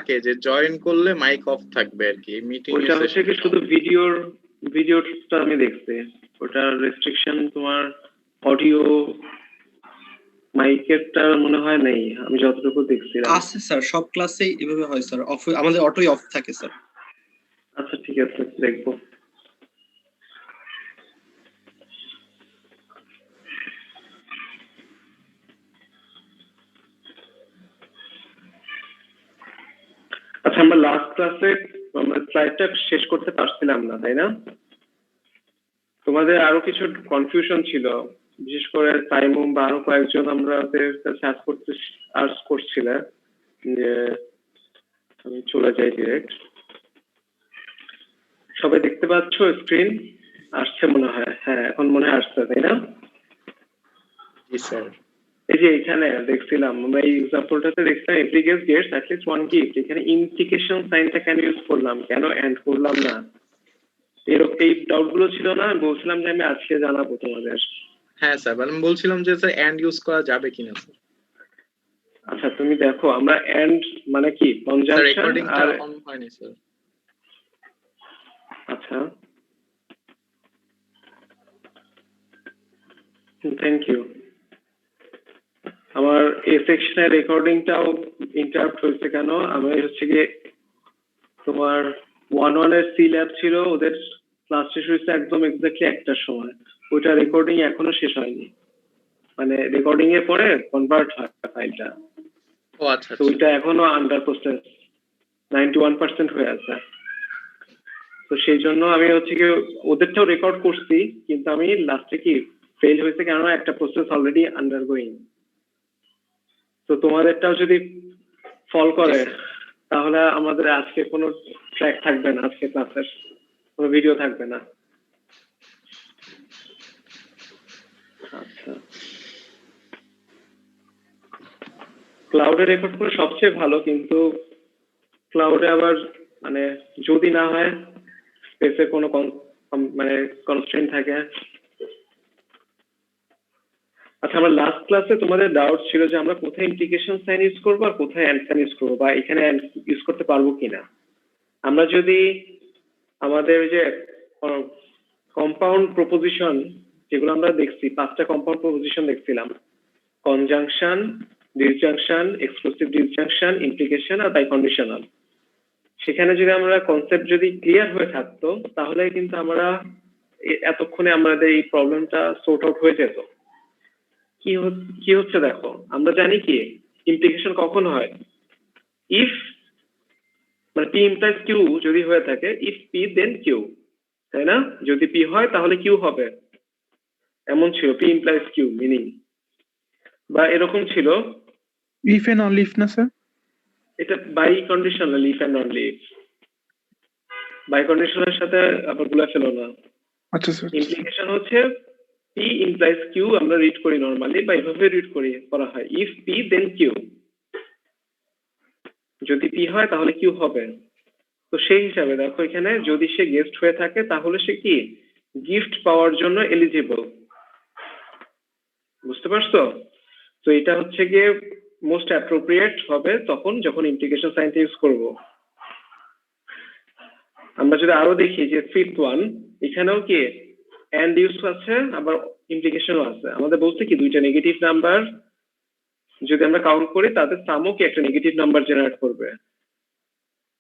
থাকে যে জয়েন করলে মাইক অফ থাকবে আর কি মিটিং ওটা হচ্ছে কি শুধু ভিডিওটা আমি দেখছি, ওটা রেস্ট্রিকশন তোমার অডিও মাইকেরটা মনে হয় নেই, আমি যতটুকু দেখছিলাম। আছে স্যার, সব ক্লাসেই এভাবে হয় স্যার, অফ আমাদের অটোই অফ থাকে স্যার। আচ্ছা ঠিক আছে, দেখবো। আচ্ছা, আমরা লাস্ট ক্লাসে আমরা স্লাইডটা শেষ করতে পারছিলাম না, তাই না? তোমাদের আরো কিছু কনফিউশন ছিল, বিশেষ করে সাইমুম বা আরো কয়েকজন আমাদের কাছে আর্জ করছিল যে, আমি চলে যাই ডিরেক্ট। সবাই দেখতে পাচ্ছ স্ক্রিন? আসছে মনে হয়, হ্যাঁ এখন মনে হয় আসছে, তাই না? জি স্যার। এই যে এখানে দেখছিলাম আমরা এই এক্সাম্পলটাতে দেখছিলাম every guest gets at least one gift, এখানে ইমপ্লিকেশন সাইনটা কেন ইউজ করলাম, কেন এন্ড করলাম না, এই ডাউট গুলো ছিল না? বলছিলাম যে আমি আজকে জানাবো তোমাদের। হ্যাঁ স্যার, আমি বলছিলাম যে স্যার এন্ড ইউজ করা যাবে কিনা স্যার। আচ্ছা তুমি দেখো, আমরা এন্ড মানে কি কনজাংশন রেকর্ডিংটা অন হয়নি স্যার। আচ্ছা থ্যাংক ইউ। আমার এই সেকশনের রেকর্ডিংটাও ইন্টারাপ্ট হয়েছে কেন, আমি হচ্ছে গিয়ে তোমার 1-1 এর সি ল্যাব ছিল, ওদের ক্লাস শেষ হয়েছে একদম এক্স্যাক্টলি 1টার সময়, ওইটা রেকর্ডিং এখনো শেষ হয়নি, মানে রেকর্ডিং এর পরে কনভার্ট হয় ফাইলটা। ও আচ্ছা, তো ওইটা এখনো আন্ডার প্রসেস 91% হয়ে আছে। তো সেই জন্য আমি হচ্ছে কি ওদেরটাও রেকর্ড করছি, কিন্তু আমি লাস্টে কি ফেল হয়েছে কেননা একটা প্রসেস অলরেডি আন্ডারগোয়িং। তো তোমাদেরটাও যদি ফল করে তাহলে আমাদের আজকে কোনো ট্র্যাক থাকবে না, আজকে ক্লাসের কোনো ভিডিও থাকবে না। আচ্ছা, ক্লাউডে রেকর্ড করে সবচেয়ে ভালো, কিন্তু ক্লাউডে আবার মানে যদি না হয় স্পেসে কোনো মানে কনস্ট্রেন্ট থাকে। আচ্ছা, আমরা লাস্ট ক্লাসে তোমাদের ডাউট ছিল যে আমরা কোথায় ইমপ্লিকেশন সাইন ইউজ করবো আর কোথায় অ্যান্ড সাইন ইউজ করবো, বা এখানে ইউজ করতে পারবো কিনা। আমরা যদি আমাদের যে কম্পাউন্ড প্রপোজিশন যেগুলো আমরা দেখছি, 5টা কম্পাউন্ড প্রপোজিশন দেখছিলাম, conjunction, disjunction, exclusive disjunction, implication আর বাইকন্ডিশনাল, সেখানে যদি আমরা কনসেপ্ট যদি ক্লিয়ার হয়ে থাকতো তাহলে কিন্তু আমরা এতক্ষণে আমাদের এই প্রবলেমটা সর্ট আউট হয়ে যেত। কি হচ্ছে দেখো, আমরা জানি কি ইমপ্লিকেশন কখন হয়, ইফ মানে পি ইমপ্লাইজ কিউ যদি হয়ে থাকে, ইফ পি দেন কিউ, তাই না? যদি পি হয় তাহলে কিউ হবে, এমন ছিল পি ইমপ্লাইজ কিউ মিনিং। বা এরকম ছিল ইফ এন্ড অনলি ইফ না স্যার, এটা biconditional if and only if, বাই কন্ডিশনের সাথে আবার গুলা ফেলো না। আচ্ছা স্যার। ইমপ্লিকেশন হচ্ছে পি ইমপ্লাইজ কিউ, আমরা রিড করি নরমালি বা এভাবে রিড করা হয়, ইফ পি দেন কিউ, যদি পি হয় তাহলে কিউ হবে। তো সেই হিসাবে দেখো এখানে যদি সে গেস্ট হয়ে থাকে তাহলে সে কি গিফট পাওয়ার জন্য এলিজিবল, বুঝতে পারছো? তো এটা হচ্ছে গিয়ে মোস্ট অ্যাপ্রোপ্রিয়েট হবে তখন যখন ইমপ্লিকেশন সাইনটা ইউজ করব। আমরা যদি আরো দেখি যে ফিফথ ওয়ান, এখানেও কি এন্ড ইউজ আছে আবার ইমপ্লিকেশনও আছে। আমাদের বলতে কি দুইটা নেগেটিভ নাম্বার যদি আমরা কাউন্ট করি তাদের সামও কি একটা নেগেটিভ নাম্বার জেনারেট করবে।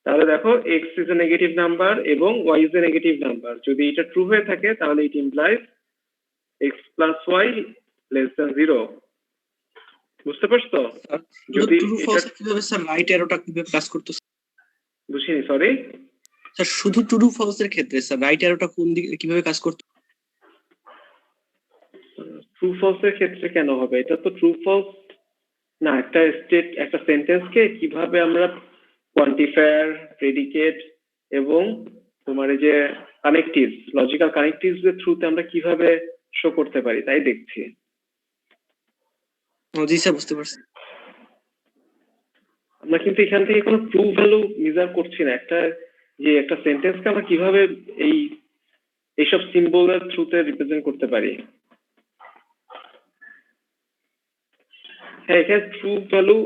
তাহলে দেখো x is a negative number এবং y is a negative number, যদি এটা ট্রু হয়ে থাকে তাহলে ইট implies x plus y less than 0। বুঝতে পারছো? যদি ট্রু ফলস কিভাবে স্যার রাইট অ্যারোটা কিভাবে কাজ করতেছে বুঝিনি, সরি স্যার। শুধু ট্রু ফলস এর ক্ষেত্রে স্যার রাইট অ্যারোটা কোন দিকে কিভাবে কাজ করতে, ট্রু ফলস এর ক্ষেত্রে কেন হবে? এটা তো ট্রু ফলস না, একটা স্টেট একটা সেন্টেন্সকে কিভাবে আমরা কোয়ান্টিফায়ার, প্রেডিকেট এবং তোমার এই যে কানেক্টিভস, লজিক্যাল কানেক্টিভস এর থ্রুতে আমরা কিভাবে শো করতে পারি তাই দেখছি। জি স্যার, বুঝতে পারছি। আমরা কিন্তু এখান থেকে কোনো ট্রু ভ্যালু মেজার করছি না, একটা সেন্টেন্সকে আমরা কিভাবে এইসব সিম্বলের থ্রুতে রিপ্রেজেন্ট করতে পারি। হ্যাঁ, এখানে ট্রু ভ্যালু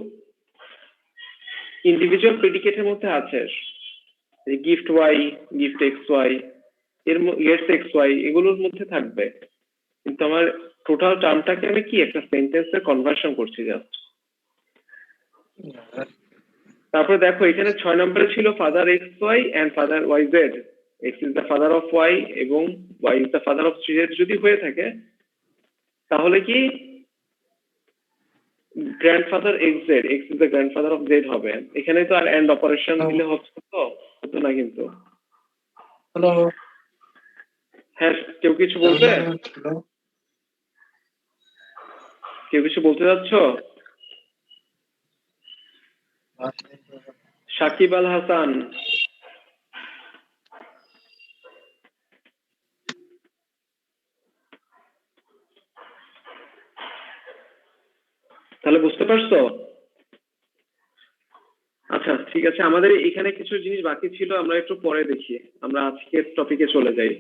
ইন্ডিভিজুয়াল প্রেডিকেটের মধ্যে আছে gift Y, gift X Y, gets X Y, এগুলোর মধ্যে থাকবে, কিন্তু আমার টোটাল টার্মটাকে আমি কি একটা সেন্টেন্সে কনভার্সন করছি জাস্ট। তারপরে দেখো এখানে 6 নম্বরে ছিল father X Y and father Y Z, X is the father of Y এবং Y is the father of Z যদি হয়ে থাকে, তাহলে কি grandfather X Z, X is the grandfather of Z হবে। এখানে তো আর এন্ড অপারেশন দিলে হতো না কিন্তু। হ্যালো হ্যাঁ, কেউ কিছু বলবে? কেউ কিছু বলতে যাচ্ছ? সাকিব আল হাসান, তাহলে বুঝতে পারছো? আচ্ছা ঠিক আছে, আমাদের এখানে কিছু জিনিস বাকি ছিল, আমরা একটু পরে দেখি, আমরা আজকের টপিকে চলে যাই।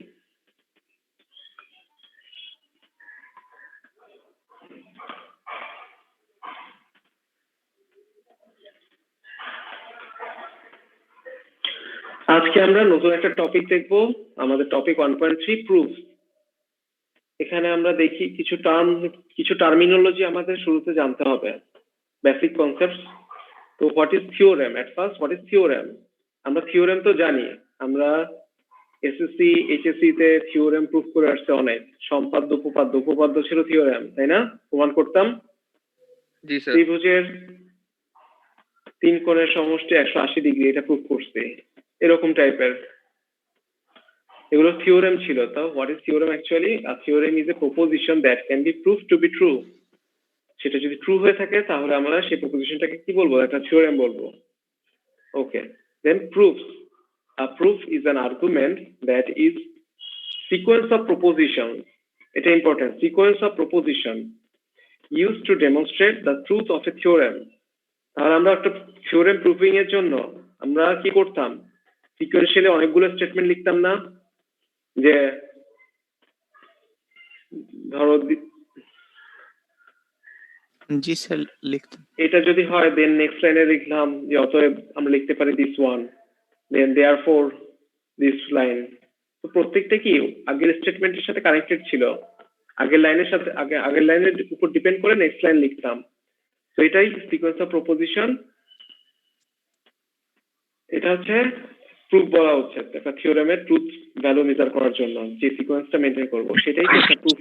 আজকে আমরা নতুন একটা টপিক দেখব, আমাদের টপিক 1.3 প্রুফ। এখানে আমরা দেখি কিছু টার্মিনোলজি আমাদের শুরুতে জানতে হবে, বেসিক কনসেপ্টস। তো what is theorem? At first what is theorem? আমরা থিওরেম তো জানি, আমরা এসএসসি এইচএসসি তে থিওরেম প্রুফ করে আসছে অনেক, সম্পাদ্য উপপাদ্য ছিল থিওরেম, তাই না? প্রমাণ করতাম জি স্যার। ত্রিভুজের 3 কোণের সমষ্টি 180 ডিগ্রি, এটা প্রুফ করছে, এরকম টাইপের এগুলো থিওরেম ছিল। তো what is theorem actually? A theorem is a proposition that can be proved to be true. সেটা যদি ট্রু হয়ে থাকে তাহলে আমরা সেই প্রপোজিশনটাকে কি বলবো? একটা থিওরেম বলবো। ওকে, দেন proofs. A proof is an argument that is sequence of proposition. এটা important, sequence of proposition used to demonstrate the truth of a theorem. তাহলে আমরা একটা থিওরেম প্রুফিং এর জন্য আমরা কি করতাম? সিকোয়েন্সিয়ালি অনেকগুলো স্টেটমেন্ট লিখতাম না? যে ধরো জি স্যার, লিখতাম। এটা যদি হয় দেন নেক্সট লাইনে লিখলাম যে অতএব আমরা লিখতে পারি this one, then therefore this line. তো প্রত্যেকটা কি আগের স্টেটমেন্টের সাথে কানেক্টেড ছিল, আগের লাইনের সাথে আগের লাইনের উপর ডিপেন্ড করে নেক্সট লাইন লিখতাম। তো এটাই সিকোয়েন্স অফ প্রপোজিশন। এটা হচ্ছে প্রুফ বলা হচ্ছে, একটা থিওরেমের ট্রুথ ভ্যালু মেজার করার জন্য যে সিকোয়েন্সটা মেনটেন করব সেটাই কি একটা প্রুফ।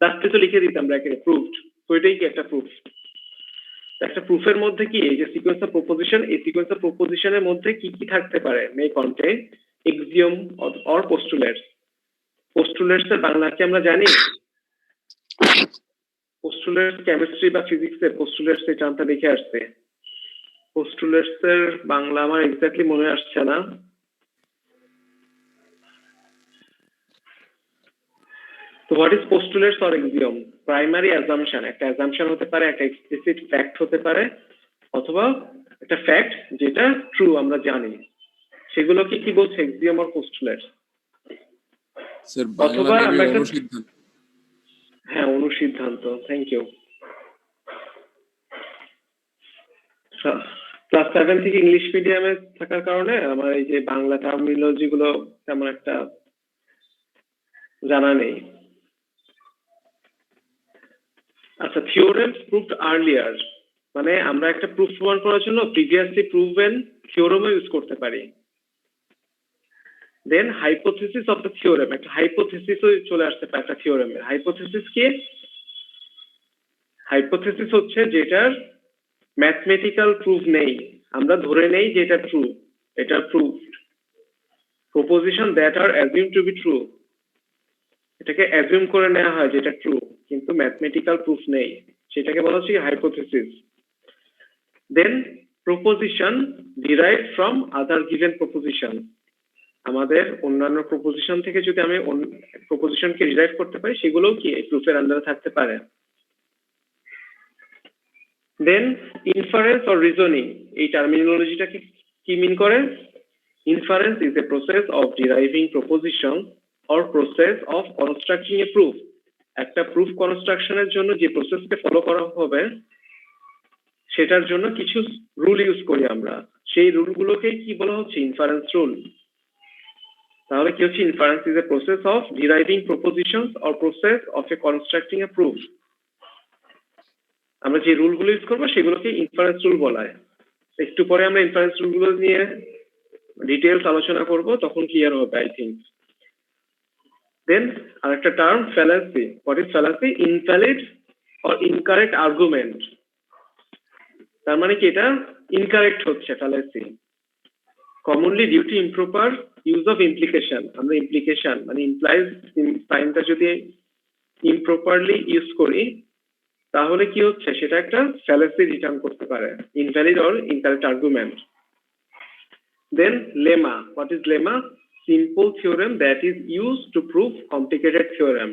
লাস্টে তো লিখে দিতাম ব্র্যাকেটে প্রুফড, তো এটাই কি একটা প্রুফ। একটা প্রুফের মধ্যে কি এই যে সিকোয়েন্স অফ প্রপোজিশন, এই সিকোয়েন্স অফ প্রপোজিশনের মধ্যে কি কি থাকতে পারে? মে কন্টেইন এক্সিওম অর পোস্টুলেটস। পোস্টুলেটস এর বাংলা কি আমরা জানি? পোস্টুলেটস কেমিস্ট্রি বা ফিজিক্সে পোস্টুলেটস এই টার্মটা দেখে আসছে। পোস্টুলেটস এর বাংলা আমার এক্স্যাক্টলি মনে আসছে না। তো what is postulates or axiom? Primary assumption, একটা অ্যাজাম্পশন হতে পারে, একটা এক্সপ্লিসিট ফ্যাক্ট হতে পারে, অথবা একটা ফ্যাক্ট যেটা ট্রু আমরা জানি, সেগুলোকে কি বলছে? এক্সিওম অর পোস্টুলেটস। স্যার অথবা বাংলা আমরা নেমে একটা অনুসিদ্ধান্ত। হ্যাঁ অনুসিদ্ধান্ত, থ্যাংক ইউ। ক্লাস 7 থেকে ইংলিশ মিডিয়ামে থাকার কারণে আমার এই যে বাংলা টার্মিনোলজি গুলো তেমন একটা জানা নেই। আচ্ছা, থিওরেমস প্রুভড আর্লিয়ার, মানে আমরা একটা প্রুফ প্রমাণ করার জন্য প্রিভিয়াসলি প্রুভেন থিওরেমও ইউজ করতে পারি। দেন হাইপোথিসিস অফ দ্য থিওরেম, একটা হাইপোথিসিসও চলে আসতে পারে একটা থিওরেমের। হাইপোথিসিস কি? হাইপোথিসিস হচ্ছে যেটার ম্যাথমেটিক্যাল প্রুফ নেই, আমরা ধরে নেই যে এটা ট্রু, এটা proved. Proposition that are assume to be true, এটাকে অ্যাজিউম করে নেওয়া হয় যেটা ট্রু, কিন্তু ম্যাথমেটিক্যাল প্রুফ নেই, সেটাকে বলা হচ্ছে hypothesis. Then proposition derived from other given proposition, আমাদের অন্যান্য প্রপোজিশন থেকে যদি আমি প্রপোজিশনকে ডিরাইভ করতে পারি সেগুলোও কি এই প্রুফের আন্ডারে থাকতে পারে। দেন ইনফারেন্স অর রিজনিং, এই টার্মিনোলজিটাকে কি মিন করে? Inference is a process of ডিরাইভিং proposition or process of constructing A proof. একটা প্রুফ কনস্ট্রাকশনের জন্য যে প্রসেসকে ফলো করা হবে সেটার জন্য কিছু রুল ইউজ করি আমরা, সেই রুলগুলোকে কি বলা হচ্ছে? Inference rule. তাহলে কি হচ্ছে? Inference is a process of ডিরাইভিং প্রপোজিশনস or process of A constructing A proof. আমরা যে রুলগুলো ইউজ করবো সেগুলোকে ইনফারেন্স রুল বলা হয়। একটু পরে আমরা ইনফারেন্স রুলগুলো নিয়ে ডিটেইলস আলোচনা করব, তখন ক্লিয়ার হবে আই থিংক। দেন আরেকটা term fallacy. What is fallacy? Invalid or incorrect argument. তার মানে কি এটা ইনকারেক্ট হচ্ছে fallacy. Commonly due to improper use of implication. আমরা ইমপ্লিকেশন মানে ইমপ্লাইজ সাইনটা যদি ইমপ্রপারলি ইউজ করি তাহলে কি হচ্ছে? সেটা একটা ফ্যালাসি রিটার্ন করতে পারে, invalid or incorrect argument. Then lemma. What is lemma? Simple theorem that is used to prove complicated theorem.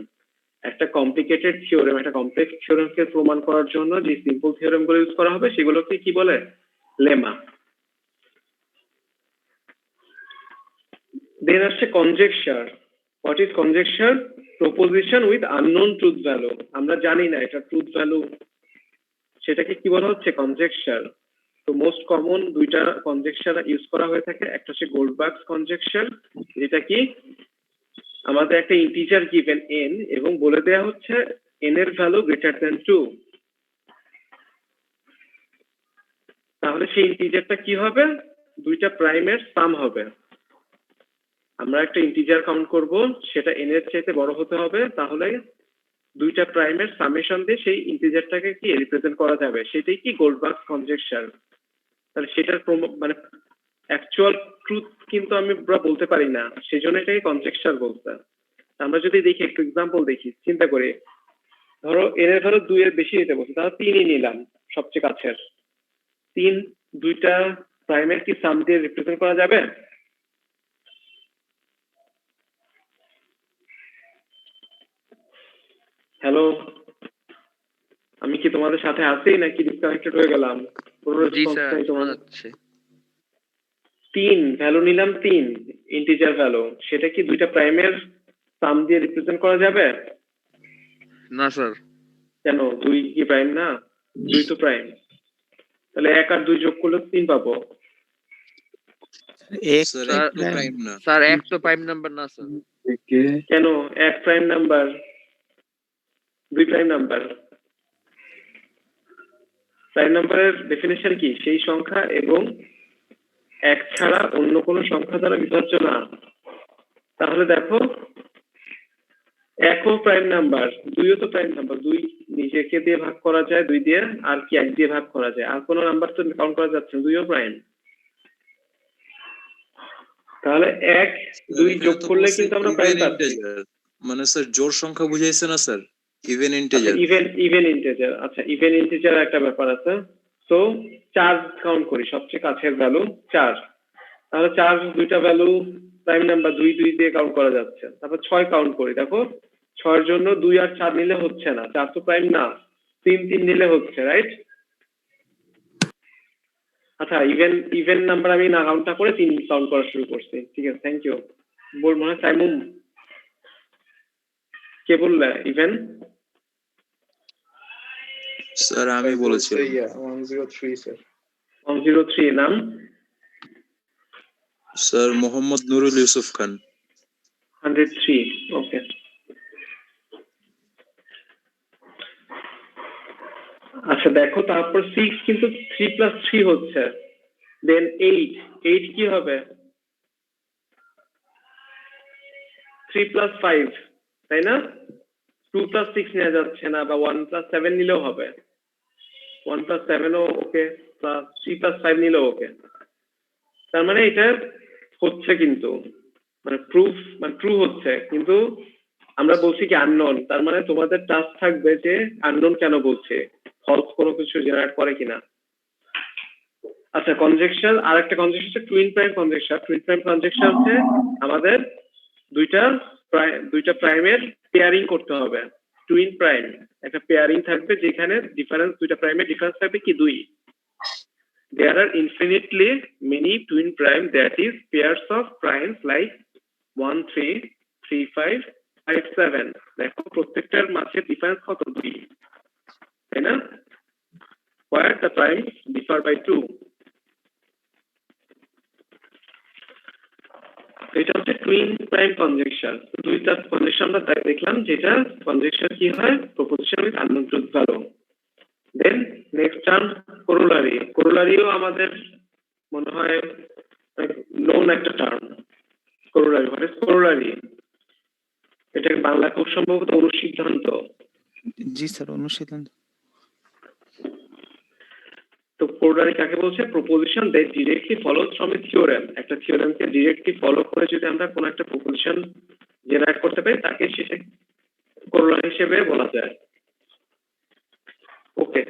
একটা কমপ্লিকেটেড থিওরেম, একটা কমপ্লেক্স থিওরেমকে প্রমাণ করার জন্য যে সিম্পল থিওরেম গুলো ইউজ করা হবে সেগুলোকে কি বলে? লেমা। দেন আসছে conjecture. What is conjecture? Proposition with unknown truth value. আমরা জানি না এটা ট্রুথ ভ্যালু, সেটাকে কি বলা হচ্ছে? কনজেকচার। তো মোস্ট কমন দুইটা কনজেকচার ইউজ করা হয়ে থাকে। একটা হচ্ছে গোল্ডবার্গস কনজেকচার, যেটা কি আমাদের একটা ইন্টিজার গিভেন n এবং বলে দেয়া হচ্ছে n এর ভ্যালু গ্রেটার দ্যান 2। তাহলে সেই ইন্টিজারটা কি হবে? দুইটা প্রাইমের সাম হবে। আমরা একটা ইন্টিজার কাউন্ট করব, সেটা n এর চাইতে বড় হতে হবে, তাহলে দুইটা প্রাইমের সামেশন দিয়ে সেই ইন্টিজারটাকে কি রিপ্রেজেন্ট করা যাবে, সেটাই কি গোল্ডবার্গস কনজেকচার। তাহলে সেটার মানে অ্যাকচুয়াল ট্রুথ কিন্তু আমি বলতে পারি না, সেজন্য এটাকে কনজেকচার বলতে। আমরা যদি দেখি একটু এক্সাম্পল দেখি, চিন্তা করি, ধরো এর ধরো 2 এর বেশি নিতে বলছি, তাহলে 3ই নিলাম সবচেয়ে কাছের। 3 দুইটা প্রাইমের কি সাম দিয়ে রিপ্রেজেন্ট করা যাবে? হ্যালো, আমি কি তোমাদের সাথে আছি নাকি ডিসকানেক্টেড হয়ে গেলাম? কোনো রেসপন্স নাই তোমাদের। 3 ভ্যালু নিলাম, 3 ইন্টিজার ভ্যালু, সেটা কি দুইটা প্রাইমের সাম দিয়ে রিপ্রেজেন্ট করা যাবে? না স্যার। কেন? 2 কি প্রাইম না? 2 তো প্রাইম। তাহলে 1 আর 2 যোগ করলে 3 পাবো। স্যার 1 তো প্রাইম নাম্বার না স্যার। কেন? 1 prime number, 2 prime number. Prime নাম্বারের ডেফিনিশন কি? সেই সংখ্যা এবং 1 ছাড়া অন্য কোনো সংখ্যা দ্বারা বিভাজ্য না। তাহলে দেখো 1ও প্রাইম নাম্বার, 2ও তো প্রাইম নাম্বার। 2 নিজেকে দিয়ে ভাগ করা যায় 2 দিয়ে, আর কি 1 দিয়ে ভাগ করা যায়, আর কোনো নাম্বার তো কাউন্ট করা যাচ্ছে না, 2ও প্রাইম। তাহলে 1 2 যোগ করলে কিন্তু আমরা প্রাইম পাচ্ছি। মানে স্যার জোড় সংখ্যা বুঝাইছে না sir? Even integer. Even integer. আচ্ছা, ইভেন ইন্টিজার একটা ব্যাপার আছে। তো 4 কাউন্ট করি, সবচেয়ে কাছের ভ্যালু 4। তাহলে 4 দুইটা ভ্যালু প্রাইম নাম্বার, 2 2 দিয়ে কাউন্ট করা যাচ্ছে। তারপর 6 কাউন্ট করি, দেখো 6 এর জন্য 2 আর 4 নিলে হচ্ছে না, 4 তো প্রাইম না, 3 3 নিলে হচ্ছে, রাইট? আচ্ছা, ইভেন নাম্বার আমি না কাউন্টটা করে 3 কাউন্ট করা শুরু করছি। ঠিক আছে, থ্যাংক ইউ। বল মনে হয় সাইমুম, কে বললে ইভেন? স্যার আমি বলেছি 103 স্যার। 103 নাম? স্যার মোহাম্মদ নুরুল ইউসুফ খান। 103, ওকে। আচ্ছা দেখো, তারপর 6 কিন্তু 3 + 3 হচ্ছে। দেন 8 কি হবে? 3 + 5, তাই না? 2 + 6 নেওয়া যাচ্ছে না, বা 1 + 7 নিলেও হবে। 1 + 7 ও ওকে, প্লাস 3 + 5 নিলেও ওকে। তার মানে এটা হচ্ছে কিন্তু, মানে প্রুফ মানে ট্রু হচ্ছে, কিন্তু আমরা বলছি কি আননোন। তার মানে তোমাদের টাস্ক থাকবে যে আননোন কেন বলছে, ফলস কোনো কিছু জেনারেট করে কিনা। আচ্ছা, কনজেকশন, আর একটা কনজেকশন হচ্ছে twin prime conjunction. Twin prime conjunction হচ্ছে আমাদের দুইটা প্রাইমের পেয়ারিং করতে হবে। টুইন প্রাইম একটা পেয়ারিং থাকবে যেখানে ডিফারেন্স, দুইটা প্রাইমের ডিফারেন্স থাকবে কি 2। There are infinitely many twin prime, that is pairs of primes like 1 3 3 5 5 7। দেখো প্রত্যেকটার মাঝে ডিফারেন্স কত? 2, তাই না? where the primes differ by 2. এটা হচ্ছে টুইন প্রাইম কনজাংশন। দুইটা কনজাংশন আমরা দেখলাম, যেটা কনজাংশন কি হয়, proposition with unknown truth value. Then next term corollary. কোরোলারিও আমাদের মনে হয় নোন একটা টার্ম। Corollary, what is corollary? এটা বাংলা খুব সম্ভবত অনুসিদ্ধান্ত। জি স্যার, অনুশীলন। তো কোরোলারি কাকে বলছে? Proposition that directly follows from a theorem. একটা থিওরেমকে ডিরেক্টলি ফলো করে যদি আমরা কোনো একটা প্রপোজিশন জেনারেট করতে পারি, তাকে সেটা কোরোলারি হিসেবে বলা যায়। ওকে,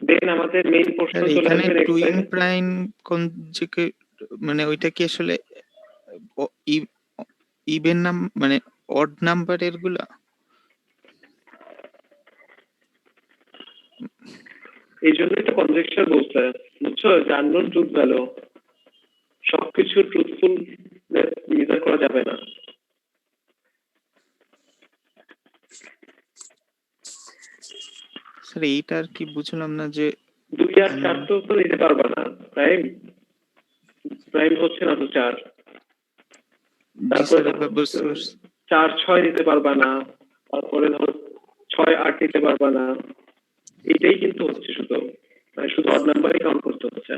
দেন আমাদের মেইন প্রশ্ন স্যার চলে এখানে আসবে টুইন প্রাইম কনজুগেট মানে ওইটা কি আসলে ইভেন নাম মানে অড নাম্বারের গুলা? এই জন্যই তো কনজেকচার বলছে, বুঝছো? আননোন ট্রুথ ভ্যালু, সবকিছু ট্রুথফুল মেজার করা যাবে না। স্যার এইটা আর কি বুঝলাম না যে 2 আর 4 তো নিতে পারবা না। প্রাইম প্রাইম হচ্ছে না তো 4। তারপরে 4 6 নিতে পারবা না, তারপরে ধরো 6 8 নিতে পারবা না। এটাই কিন্তু হচ্ছে, শুধু মানে শুধু অড নাম্বারই কাউন্ট করতে হচ্ছে।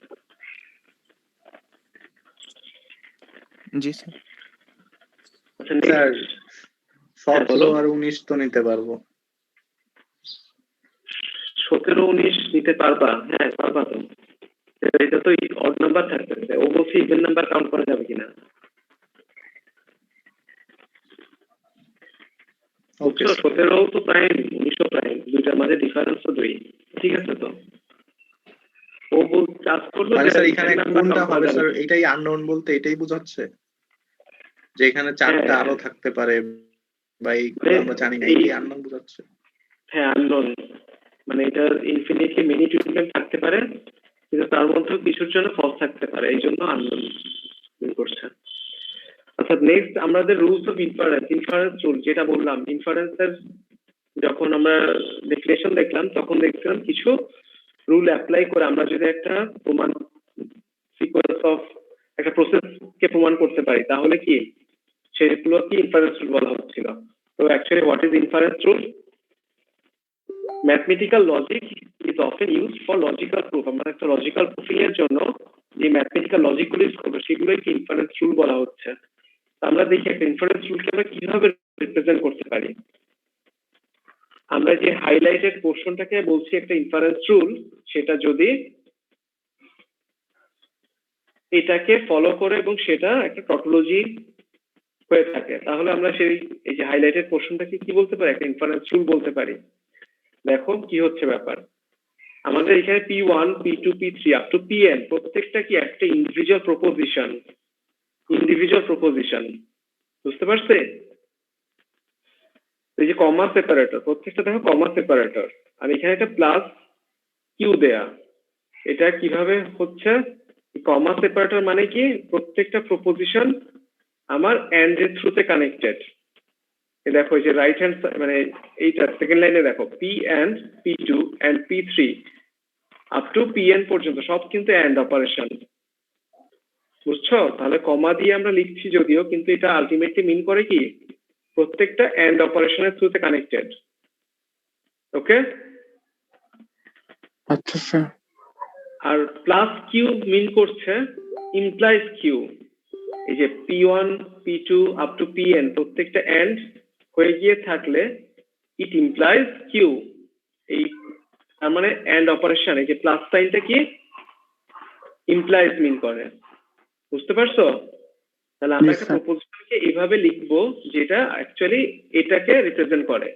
জি স্যার। আচ্ছা, স্যার হ্যাঁ, 17 আর 19 তো নিতে পারবো। 17 19 নিতে পারবা? হ্যাঁ পারবা তো। এটা তো অড নাম্বার থাকবে, অবশ্যই ইভেন নাম্বার কাউন্ট করা যাবে কিনা। ওকে 17 তো প্রাইম, 19 প্রাইম, দুইটার মাঝে ডিফারেন্স তো 2। ঠিক আছে তো? ও কাজ করলো মানে যে স্যার এখানে even number কোনটা count করা হবে যাবে স্যার? কিনা। এটাই আননোন বলতে এটাই বোঝাচ্ছে যে এখানে 4টা হ্যাঁ। আরো থাকতে পারে, বা এইগুলো আমরা জানি না, এটাই আননোন বোঝাচ্ছে। হ্যাঁ আননোন, মানে এটা ইনফিনিটলি মেনি ট্রিটমেন্ট থাকতে পারে, কিন্তু তার মধ্যেও কিছুর জন্য ফলস থাকতে পারে, এই জন্য আননোন করছে। আচ্ছা, নেক্সট আমাদের rules of inference. Inference rule যেটা বললাম, ইনফারেন্সের যখন আমরা ডেফিনেশন দেখলাম, তখন দেখছিলাম কিছু রুল অ্যাপ্লাই করে আমরা যদি একটা প্রমাণ সিকোয়েন্স অফ একটা প্রসেস কে প্রমাণ করতে পারি, তাহলে কি সেগুলো কি ইনফারেন্স রুল বলা হচ্ছিল। তো actually what is inference rule? Mathematical logic is often used for logical proof. আমরা একটা লজিক্যাল প্রুফিং এর জন্য যে ম্যাথমেটিক্যাল লজিক গুলো ইউজ করবো, সেগুলোই কি ইনফারেন্স রুল বলা হচ্ছে। আমরা দেখি একটা ইনফারেন্স রুলকে আমরা কিভাবে রিপ্রেজেন্ট করতে পারি। আমরা যে হাইলাইটেড পোর্শনটাকে বলছি একটা ইনফারেন্স রুল, সেটা যদি এটাকে ফলো করে এবং সেটা একটা টটোলজি হয়ে থাকে, তাহলে আমরা সেই এই যে হাইলাইটেড পোর্শনটাকে কি বলতে পারি? একটা ইনফারেন্স রুল বলতে পারি। দেখো কি হচ্ছে ব্যাপার। আমাদের এখানে P1 P2 P3 up to Pn প্রত্যেকটা কি একটা ইন্ডিভিজুয়াল প্রপোজিশন, বুঝতে পারছে? এই যে কমা সেপারেটর, প্রত্যেকটা দেখো কমা সেপারেটর, আর এখানে একটা প্লাস কিউ দেয়া। এটা কিভাবে হচ্ছে? কমা সেপারেটর মানে কি? প্রত্যেকটা প্রপোজিশন আমার এন্ড এর থ্রুতে কানেক্টেড। দেখো এই যে রাইট হ্যান্ড মানে এইটা সেকেন্ড লাইনে দেখো P1 P2 and P3 up to Pn পর্যন্ত সব কিন্তু এন্ড অপারেশন, বুঝছো? তাহলে কমা দিয়ে আমরা লিখছি যদিও, কিন্তু এটা আলটিমেটলি মিন করে কি প্রত্যেকটা এন্ড অপারেশনের থ্রুতে কানেক্টেড। ওকে, আচ্ছা স্যার। আর প্লাস কিউ মিন করছে ইমপ্লাইজ কিউ। এই যে P1 P2 up to Pn প্রত্যেকটা এন্ড হয়ে গিয়ে থাকলে ইট ইমপ্লাইজ কিউ। এই তার মানে এন্ড অপারেশন, এই যে প্লাস সাইনটা কি ইমপ্লাইজ মিন করে, বুঝতে পারছো? তাহলে আমরা একটা প্রপোজিশনকে এইভাবে লিখবো যেটা অ্যাকচুয়ালি এটাকে রিপ্রেজেন্ট করে।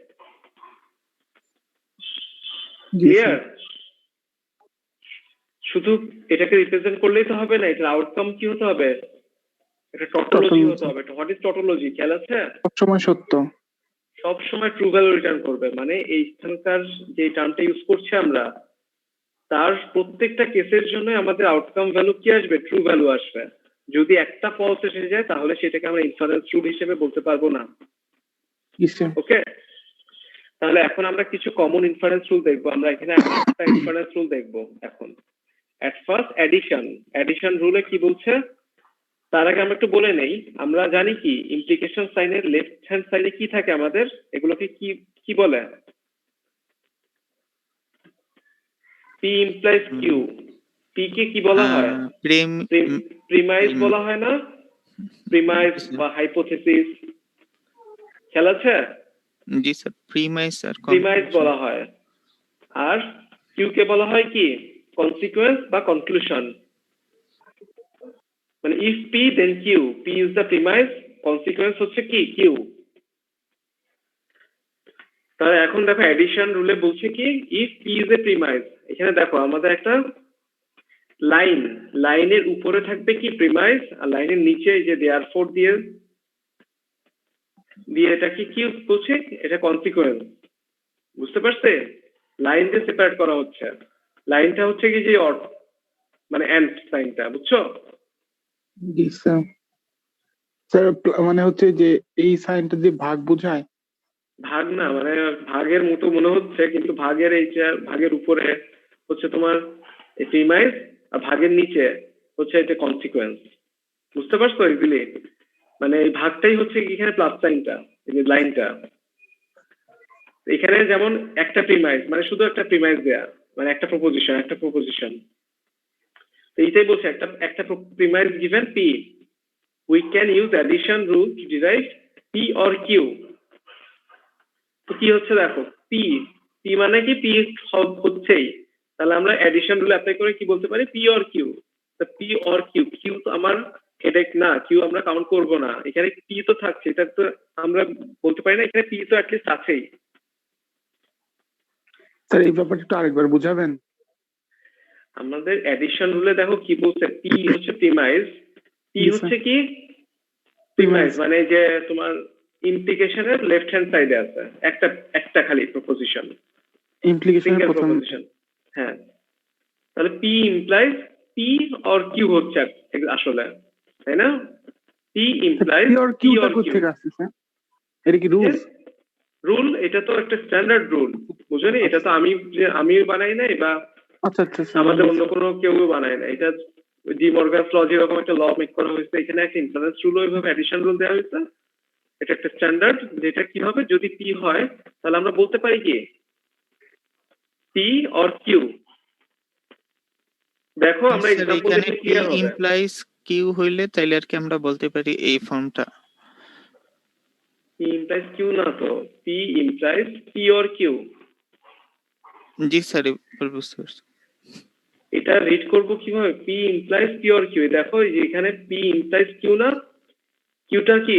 ক্লিয়ার? শুধু এটাকে রিপ্রেজেন্ট করলেই তো হবে না, এটার আউটকাম কি হতে হবে? একটা টটোলজি হতে হবে। What is tautology? খেয়াল আছে? সবসময় সত্য, সব সময় ট্রু ভ্যালু রিটার্ন করবে। মানে এইখানকার যে টার্মটা ইউজ করছি আমরা, তার প্রত্যেকটা কেসের জন্য আমাদের আউটকাম ভ্যালু কি আসবে? ট্রু ভ্যালু আসবে। যদি একটা ফলস এসে যায়, তাহলে সেটাকে আমরা ইনফারেন্স রুল হিসেবে বলতে পারবো না। ওকে, তাহলে এখন আমরা কিছু কমন ইনফারেন্স রুল দেখবো। আমরা এখানে 5টা ইনফারেন্স রুল দেখবো এখন। এট ফার্স্ট এডিশন রুলে কি বলছে তার আগে আমরা একটু বলে নেই, আমরা জানি কি ইমপ্লিকেশন সাইনের লেফট হ্যান্ড সাইডে কি থাকে আমাদের, এগুলোকে কি কি বলে? P implies Q. পি কে কি বলা হয়? প্রিমাইজ বলা হয় না? প্রিমাইজ বা হাইপোথেসিস, খেয়াল আছে? জি স্যার, প্রিমাইস আর প্রিমাইজ বলা হয়। আর কিউ কে বলা হয় কি? কনসিকুয়েন্স বা কনক্লুশন। মানে if P then Q, P is the premise, consequence হচ্ছে কি? কিউ। তাহলে এখন দেখো এডিশন রুলে বলছে কি ইফ পি ইজ এ প্রিমাইজ। এখানে দেখো আমাদের একটা লাইনের উপরে থাকবে কি প্রিমাইজ, আর লাইনের নিচে যে দেয়ারফর দিয়ে এটা কি বলছে? এটা কনসিকুয়েন্স। বুঝতে পারছে? লাইন দিয়ে সেপারেট করা হচ্ছে। লাইনটা হচ্ছে কি যে মানে এন্ড সাইনটা, বুঝছো? জি স্যার। স্যার মানে হচ্ছে যে এই সাইনটা যে ভাগ বোঝায়। ভাগ না, মানে ভাগের মতো মনে হচ্ছে, কিন্তু ভাগের এই যে ভাগের উপরে হচ্ছে তোমার প্রিমাইজ, আর ভাগের নিচে হচ্ছে এটা কনসিকুয়েন্স। বুঝতে পারছো ইজিলি? মানে এই ভাগটাই হচ্ছে এখানে প্লাস সাইনটা, এই যে লাইনটা। এখানে যেমন একটা প্রিমাইজ মানে শুধু একটা প্রিমাইজ দেয়া, মানে একটা প্রপোজিশন। এইটাই বলছে একটা premise given P, we can use addition rule to derive P or Q. তো কি হচ্ছে দেখো, পি মানে কি? পি হচ্ছেই, তাহলে আমরা এডিশন রুল অ্যাপ্লাই করে কি বলতে পারি? P or Q. P or Q, Q তো আমার হেডেক না, কিউ আমরা কাউন্ট করব না, এখানে পি তো থাকছে, এটা তো আমরা বলতে পারি না, এখানে পি তো অ্যাটলিস্ট আছেই। স্যার এই ব্যাপারটা একটু আরেকবার বুঝাবেন? আমাদের এডিশন রুলে দেখো কি বলছে, পি হচ্ছে প্রিমাইজ। পি হচ্ছে কি? প্রিমাইজ মানে যে তোমার ইমপ্লিকেশনের লেফট হ্যান্ড সাইডে আছে একটা খালি প্রপোজিশন, ইমপ্লিকেশনের প্রথম। প্রপোজিশন। হ্যাঁ, তাহলে P implies P or Q হচ্ছে আসলে, তাই না? পি ইমপ্লাইজ পি অর কিউটা কোথা থেকে আসছে স্যার? এটা কি রুল? রুল, এটা তো একটা স্ট্যান্ডার্ড রুল, বুঝলি? এটা তো আমি বানাই নাই, বা আচ্ছা আমাদের অন্য কোনো কেউ বানায় না। এটা ডি মর্গানস ল যেরকম একটা ল মেক করা হয়েছে, এখানে একটা ইনফারেন্স রুল ওইভাবে এডিশন রুল দেওয়া হয়েছে। এটা একটা স্ট্যান্ডার্ড, যেটা কি হবে যদি পি হয় তাহলে আমরা বলতে পারি কি পি অর কিউ। দেখো আমরা এক্সাম্পল এখানে দেখে পি ক্লিয়ার হবে। ইমপ্লাইজ কিউ হইলে তাইলে আর কি আমরা বলতে পারি এই ফর্মটা। পি ইমপ্লাইজ কিউ না তো, P implies P or Q. জি স্যার, এবার বুঝতে পারছি। এটা রিড করব কিভাবে? P implies P or Q. দেখো এই যে এখানে পি ইমপ্লাইজ কিউ না, কিউটা কি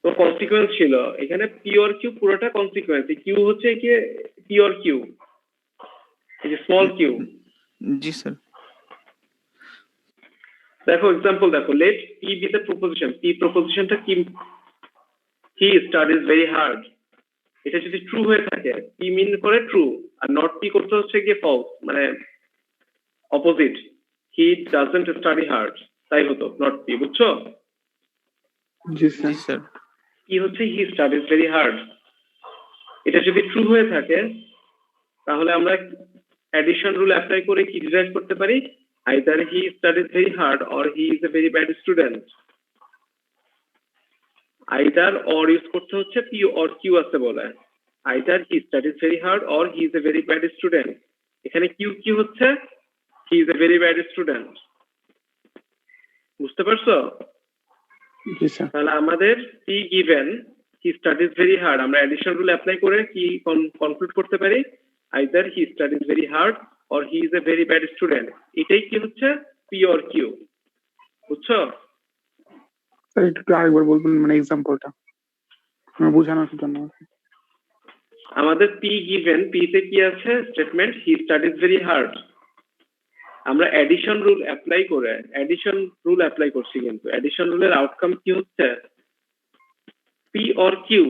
তো কনসিকুয়েন্স ছিল, এখানে পি অর কিউ পুরোটা কনসিকুয়েন্স। কিউ হচ্ছে কি পি অর কিউ, এই যে স্মল কিউ। জি স্যার। দেখো এক্সাম্পল দেখো, let P be the proposition. P প্রপোজিশনটা কি? He studies very hard. এটা যদি ট্রু হয়ে থাকে, পি মিন করে ট্রু, আর নট পি করতে হচ্ছে গিয়ে ফলস, মানে opposite. He doesn't study hard, তাই হতো নট পি, বুঝছো? জি জি স্যার। স্যার। কি হচ্ছে? He studies very hard. এটা যদি ট্রু হয়ে থাকে তাহলে আমরা এডিশন রুল অ্যাপ্লাই করে কি ডিরাইভ করতে পারি? Either he studies very hard or he is a very bad student. Either or use করতে হচ্ছে, পি অর কিউ আছে বলে। Either he studies very hard or he is a very bad student. এখানে Q কি হচ্ছে? হি is a very bad student. বুঝতে পারছো? জি sir. তাহলে আমাদের পি গিভেন হি স্টাডিজ ভেরি হার্ড, আমরা এডিশন রুল অ্যাপ্লাই করে কি কনক্লুড করতে পারি? Either he studies very hard or he is a very bad student. এটাই কি হচ্ছে? P or Q. বুঝছো? স্যার একটু আরেকবার বলবেন মানে এক্সাম্পলটা বোঝানোর জন্য। আমাদের পি গিভেন, পি তে কি আছে? Statement he studies very hard. আমরা এডিশন রুল অ্যাপ্লাই করছি, কিন্তু এডিশন রুলের আউটকাম কি হচ্ছে? P or Q.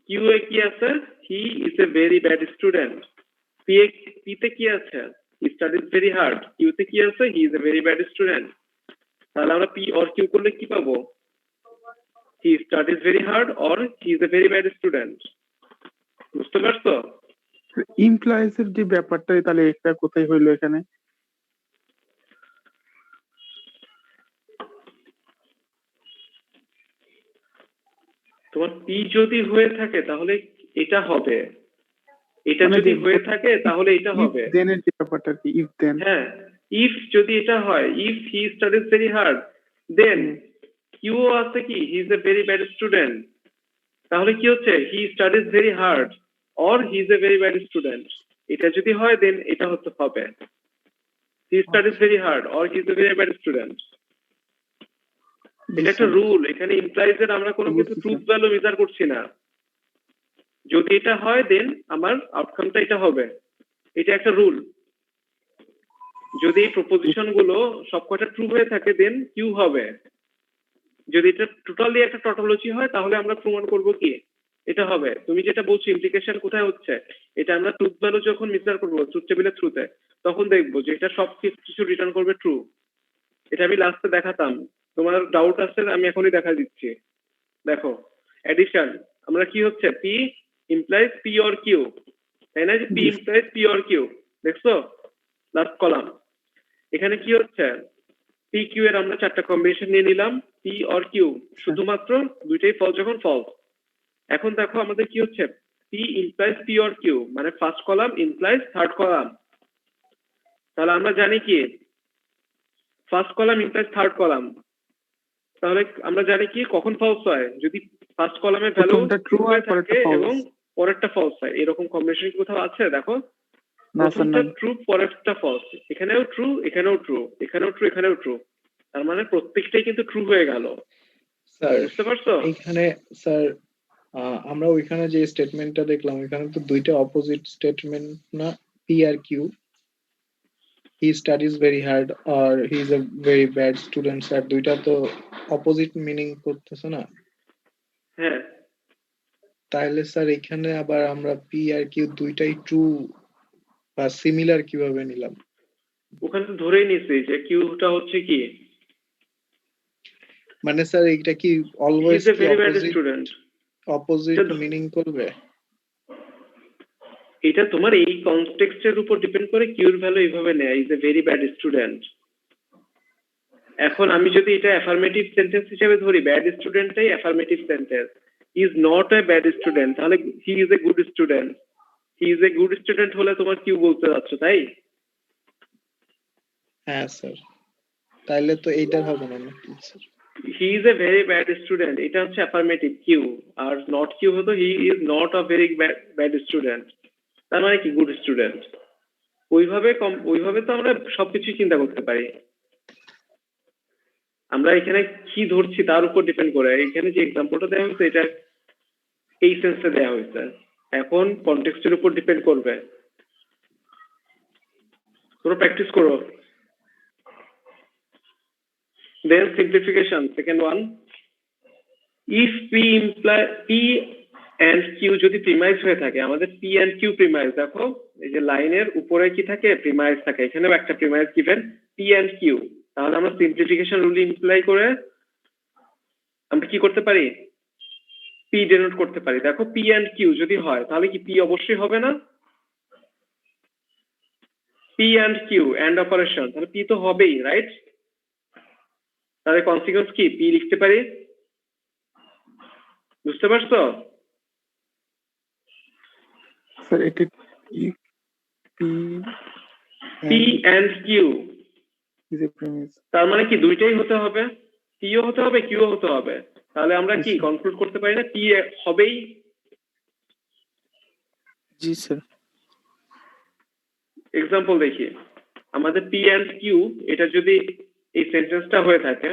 কিউ এ কি আছে? He is a very bad student. P তে কি আছে? He studies very hard. Q তে কি আছে? He is a very bad student. তাহলে আমরা পি অর কিউ করলে কি পাবো? He studies very hard or he is a very bad student. বুঝতে পারছো? ইমপ্লয়েজ এর যে ব্যাপারটা তাহলে এটা কোথায় হইলো এখানে? তোমার পি যদি হয়ে থাকে তাহলে এটা হবে, এটা মানে যদি যে- হয়ে থাকে তাহলে এটা হবে। দেন এর যে ব্যাপারটা আর কি, ইফ দেন। হ্যাঁ, ইফ যদি এটা হয়, if he studies very hard, then Q আছে কি he is a very bad student, তাহলে কি হচ্ছে he studies very hard or he is a very bad student. এটা যদি হয় দেন এটা হতে হবে he studies very hard or he is a very bad student. এটা একটা রুল, এখানে ইমপ্লাইজ এর আমরা কোনো কিছু ট্রুথ ভ্যালু মেজার করছি না। যদি এটা হয় দেন আমার আউটকামটা এটা হবে, এটা একটা রুল। যদি এই প্রপোজিশন গুলো সবকটা ট্রু হয়ে থাকে দেন কিউ হবে। যদি এটা টোটালি একটা টটোলজি হয় তাহলে আমরা প্রমাণ করব কি এটা হবে। তুমি যেটা বলছো ইমপ্লিকেশন কোথায় হচ্ছে, এটা আমরা ট্রুথ ভ্যালু যখন মেজার করবো ট্রুথ টেবিলের থ্রুতে, তখন দেখবো যে এটা সব কিছু রিটার্ন করবে ট্রু। এটা আমি লাস্টে দেখাতাম, তোমার ডাউট আছে আমি এখনই দেখা দিচ্ছি। দেখো এডিশন, আমরা কি হচ্ছে P implies P or Q, তাই না? যে P implies P or Q, দেখছো লাস্ট কলাম। এখানে কি হচ্ছে পি কিউ এর আমরা চারটা কম্বিনেশন নিয়ে নিলাম, পি অর কিউ শুধুমাত্র দুইটাই ফলস যখন ফলস। এখন দেখো আমাদের কি হচ্ছে P implies P or Q, মানে first column implies third column. তাহলে আমরা জানি কি first column implies third column, তাহলে আমরা জানি কি কখন ফলস হয়, যদি ফার্স্ট কলামের ভ্যালু প্রথমটা ট্রু ট্রু আর হয়ে পরেরটা থাকে false। এবং পরেরটা ফলস হয়। এরকম কম্বিনেশন কোথাও আছে? দেখো না স্যার, প্রথমটা নাই। ট্রু পরেরটা ফলস, এখানেও ট্রু এখানেও ট্রু এখানেও ট্রু এখানেও ট্রু, তার মানে প্রত্যেকটাই কিন্তু ট্রু হয়ে গেল। স্যার বুঝতে পারছো? এইখানে স্যার আমরা ওইখানে যে স্টেটমেন্টটা দেখলাম ওইখানে তো দুইটা অপোজিট স্টেটমেন্ট না, পি আর Q, he studies very hard আর he is a very bad student, sir দুইটা তো অপোজিট মিনিং করতেছে না? হ্যাঁ, তাহলে স্যার এখানে আবার আমরা পি আর কিউ দুইটাই ট্রু বা সিমিলার কিভাবে নিলাম? ওখানে তো ধরেই নিছি যে কিউটা হচ্ছে কি মানে স্যার এইটা কি he always is a very bad student. Opposite এটা- মিনিং করবে? এটা তোমার এই কনটেক্সটের উপর ডিপেন্ড করে কিউর ভ্যালু এইভাবে নেয়, is a very bad student. এখন আমি যদি এটা অ্যাফার্মেটিভ সেন্টেন্স হিসেবে ধরি, ব্যাড স্টুডেন্টটাই affirmative sentence, is not a bad student, তাহলে he is a good student. He is a good student হলে তোমার কিউ বলতে যাচ্ছ, তাই? হ্যাঁ স্যার, তাইলে তো এইটার হবে না নাকি sir? He is a very bad student, এটা হচ্ছে অ্যাফার্মেটিভ কিউ, আর নট কিউ হতো he is not a very bad student, তার মানে কি গুড স্টুডেন্ট। ওইভাবে তো আমরা সবকিছু চিন্তা করতে পারি। আমরা এখানে কি ধরছি তার উপর ডিপেন্ড করে, এখানে যে এক্সাম্পলটা দেওয়া হয়েছে এটা এই সেন্সে দেওয়া হয়েছে, এখন কনটেক্সটের উপর ডিপেন্ড করবে। তোমরা প্র্যাকটিস করো। Then simplification, second one. If P and Q যদি প্রিমাইজ হয়ে থাকে, আমাদের P and Q প্রিমাইজ, দেখো এই যে লাইনের উপরে কি থাকে প্রিমাইজ থাকে, এখানেও একটা premise given P and Q, তাহলে আমরা সিম্পলিফিকেশন রুল ইমপ্লাই করে আমরা কি করতে পারি P ডেনোট করতে পারি। দেখো P and Q যদি হয় তাহলে কি P অবশ্যই হবে না? P and Q and operation, তাহলে P তো হবেই, রাইট? তাহলে কনসিকুয়েন্স কি P লিখতে পারি, বুঝতে পারছো? স্যার এটা P and Q, is a premise. তার মানে কি দুইটাই হতে হবে, P ও হতে হবে Q ও হতে হবে, তাহলে আমরা কি কনক্লুড করতে পারি না P হবেই? জি স্যার। এক্সাম্পল দেখি, আমাদের P and Q এটা যদি এই সেন্টেন্সটা হয়ে থাকে,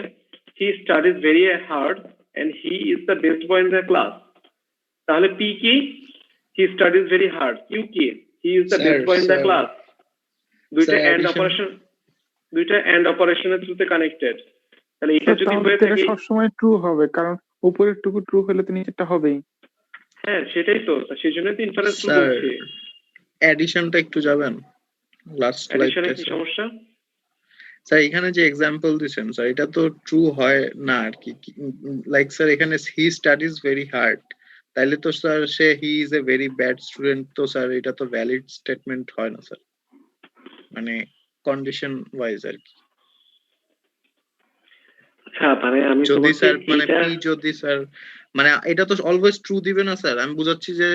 he studies very hard and he is the best boy in the class, তাহলে P কি he studies very hard, Q কি he is the Sir, best boy in the sir. Class. দুইটা Sir, এন্ড addition- অপারেশন, দুইটা and অপারেশনের থ্রুতে connected, তাহলে এটা যদি তাহলে হয়ে তো এটা থাকে, সবসময় ট্রু হবে, কারণ উপরের টুকু ট্রু হলে তো নিচেরটা হবেই। হ্যাঁ সেটাই তো, সেই জন্য তো ইনফারেন্স ট্রু Sir, বলছি। অ্যাডিশনটা একটু যাবেন লাস্ট অ্যাডিশনে লাইফটা কি সমস্যা? স্যার। এখানে যে এক্সাম্পল দিছেন স্যার এটা তো ট্রু হয় না আর কি, লাইক স্যার এখানে হি স্টাডিজ ভেরি হার্ড, তাইলে তো sir say he is a very bad student, তো স্যার এটা তো ভ্যালিড স্টেটমেন্ট হয় না স্যার, মানে কন্ডিশন ওয়াইজ আর কি। আচ্ছা মানে আমি যদি তোমাকে স্যার মানে এইটা পি যদি স্যার মানে এটা তো অলওয়েজ ট্রু দিবে না স্যার, আমি বুঝাচ্ছি যে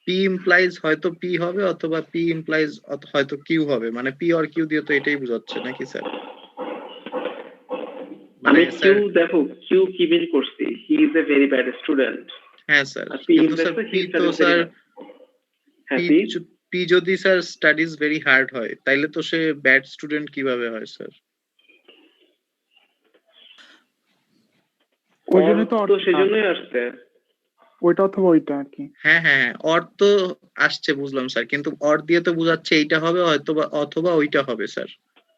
পি ইমপ্লাইজ হয়তো পি হবে অথবা পি ইমপ্লাইজ হয়তো কিউ হবে, মানে পি অর কিউ দিয়ে তো এটাই বুঝাচ্ছে নাকি স্যার? মানে আমি স্যার কিউ দেখো কিউ কি মিন করছি, হি is a very bad student. হ্যাঁ স্যার, আর পি কিন্তু ইমপ্লাইজ স্যার তো হি পি তো স্টাডিজ ভেরি স্যার হার্ড। হ্যাঁ পি পি পি যদি স্যার স্টাডিজ ভেরি হার্ড হয় তাইলে তো সে ব্যাড স্টুডেন্ট কিভাবে হয় স্যার? ওই জন্য তো তো সেজন্যই আসছে। ওইটা অথবা ওইটা আর কি। হ্যাঁ হ্যাঁ হ্যাঁ, অর তো আসছে বুঝলাম স্যার, কিন্তু অর দিয়ে তো বুঝাচ্ছে এইটা হবে হয়তো বা অথবা ওইটা হবে স্যার,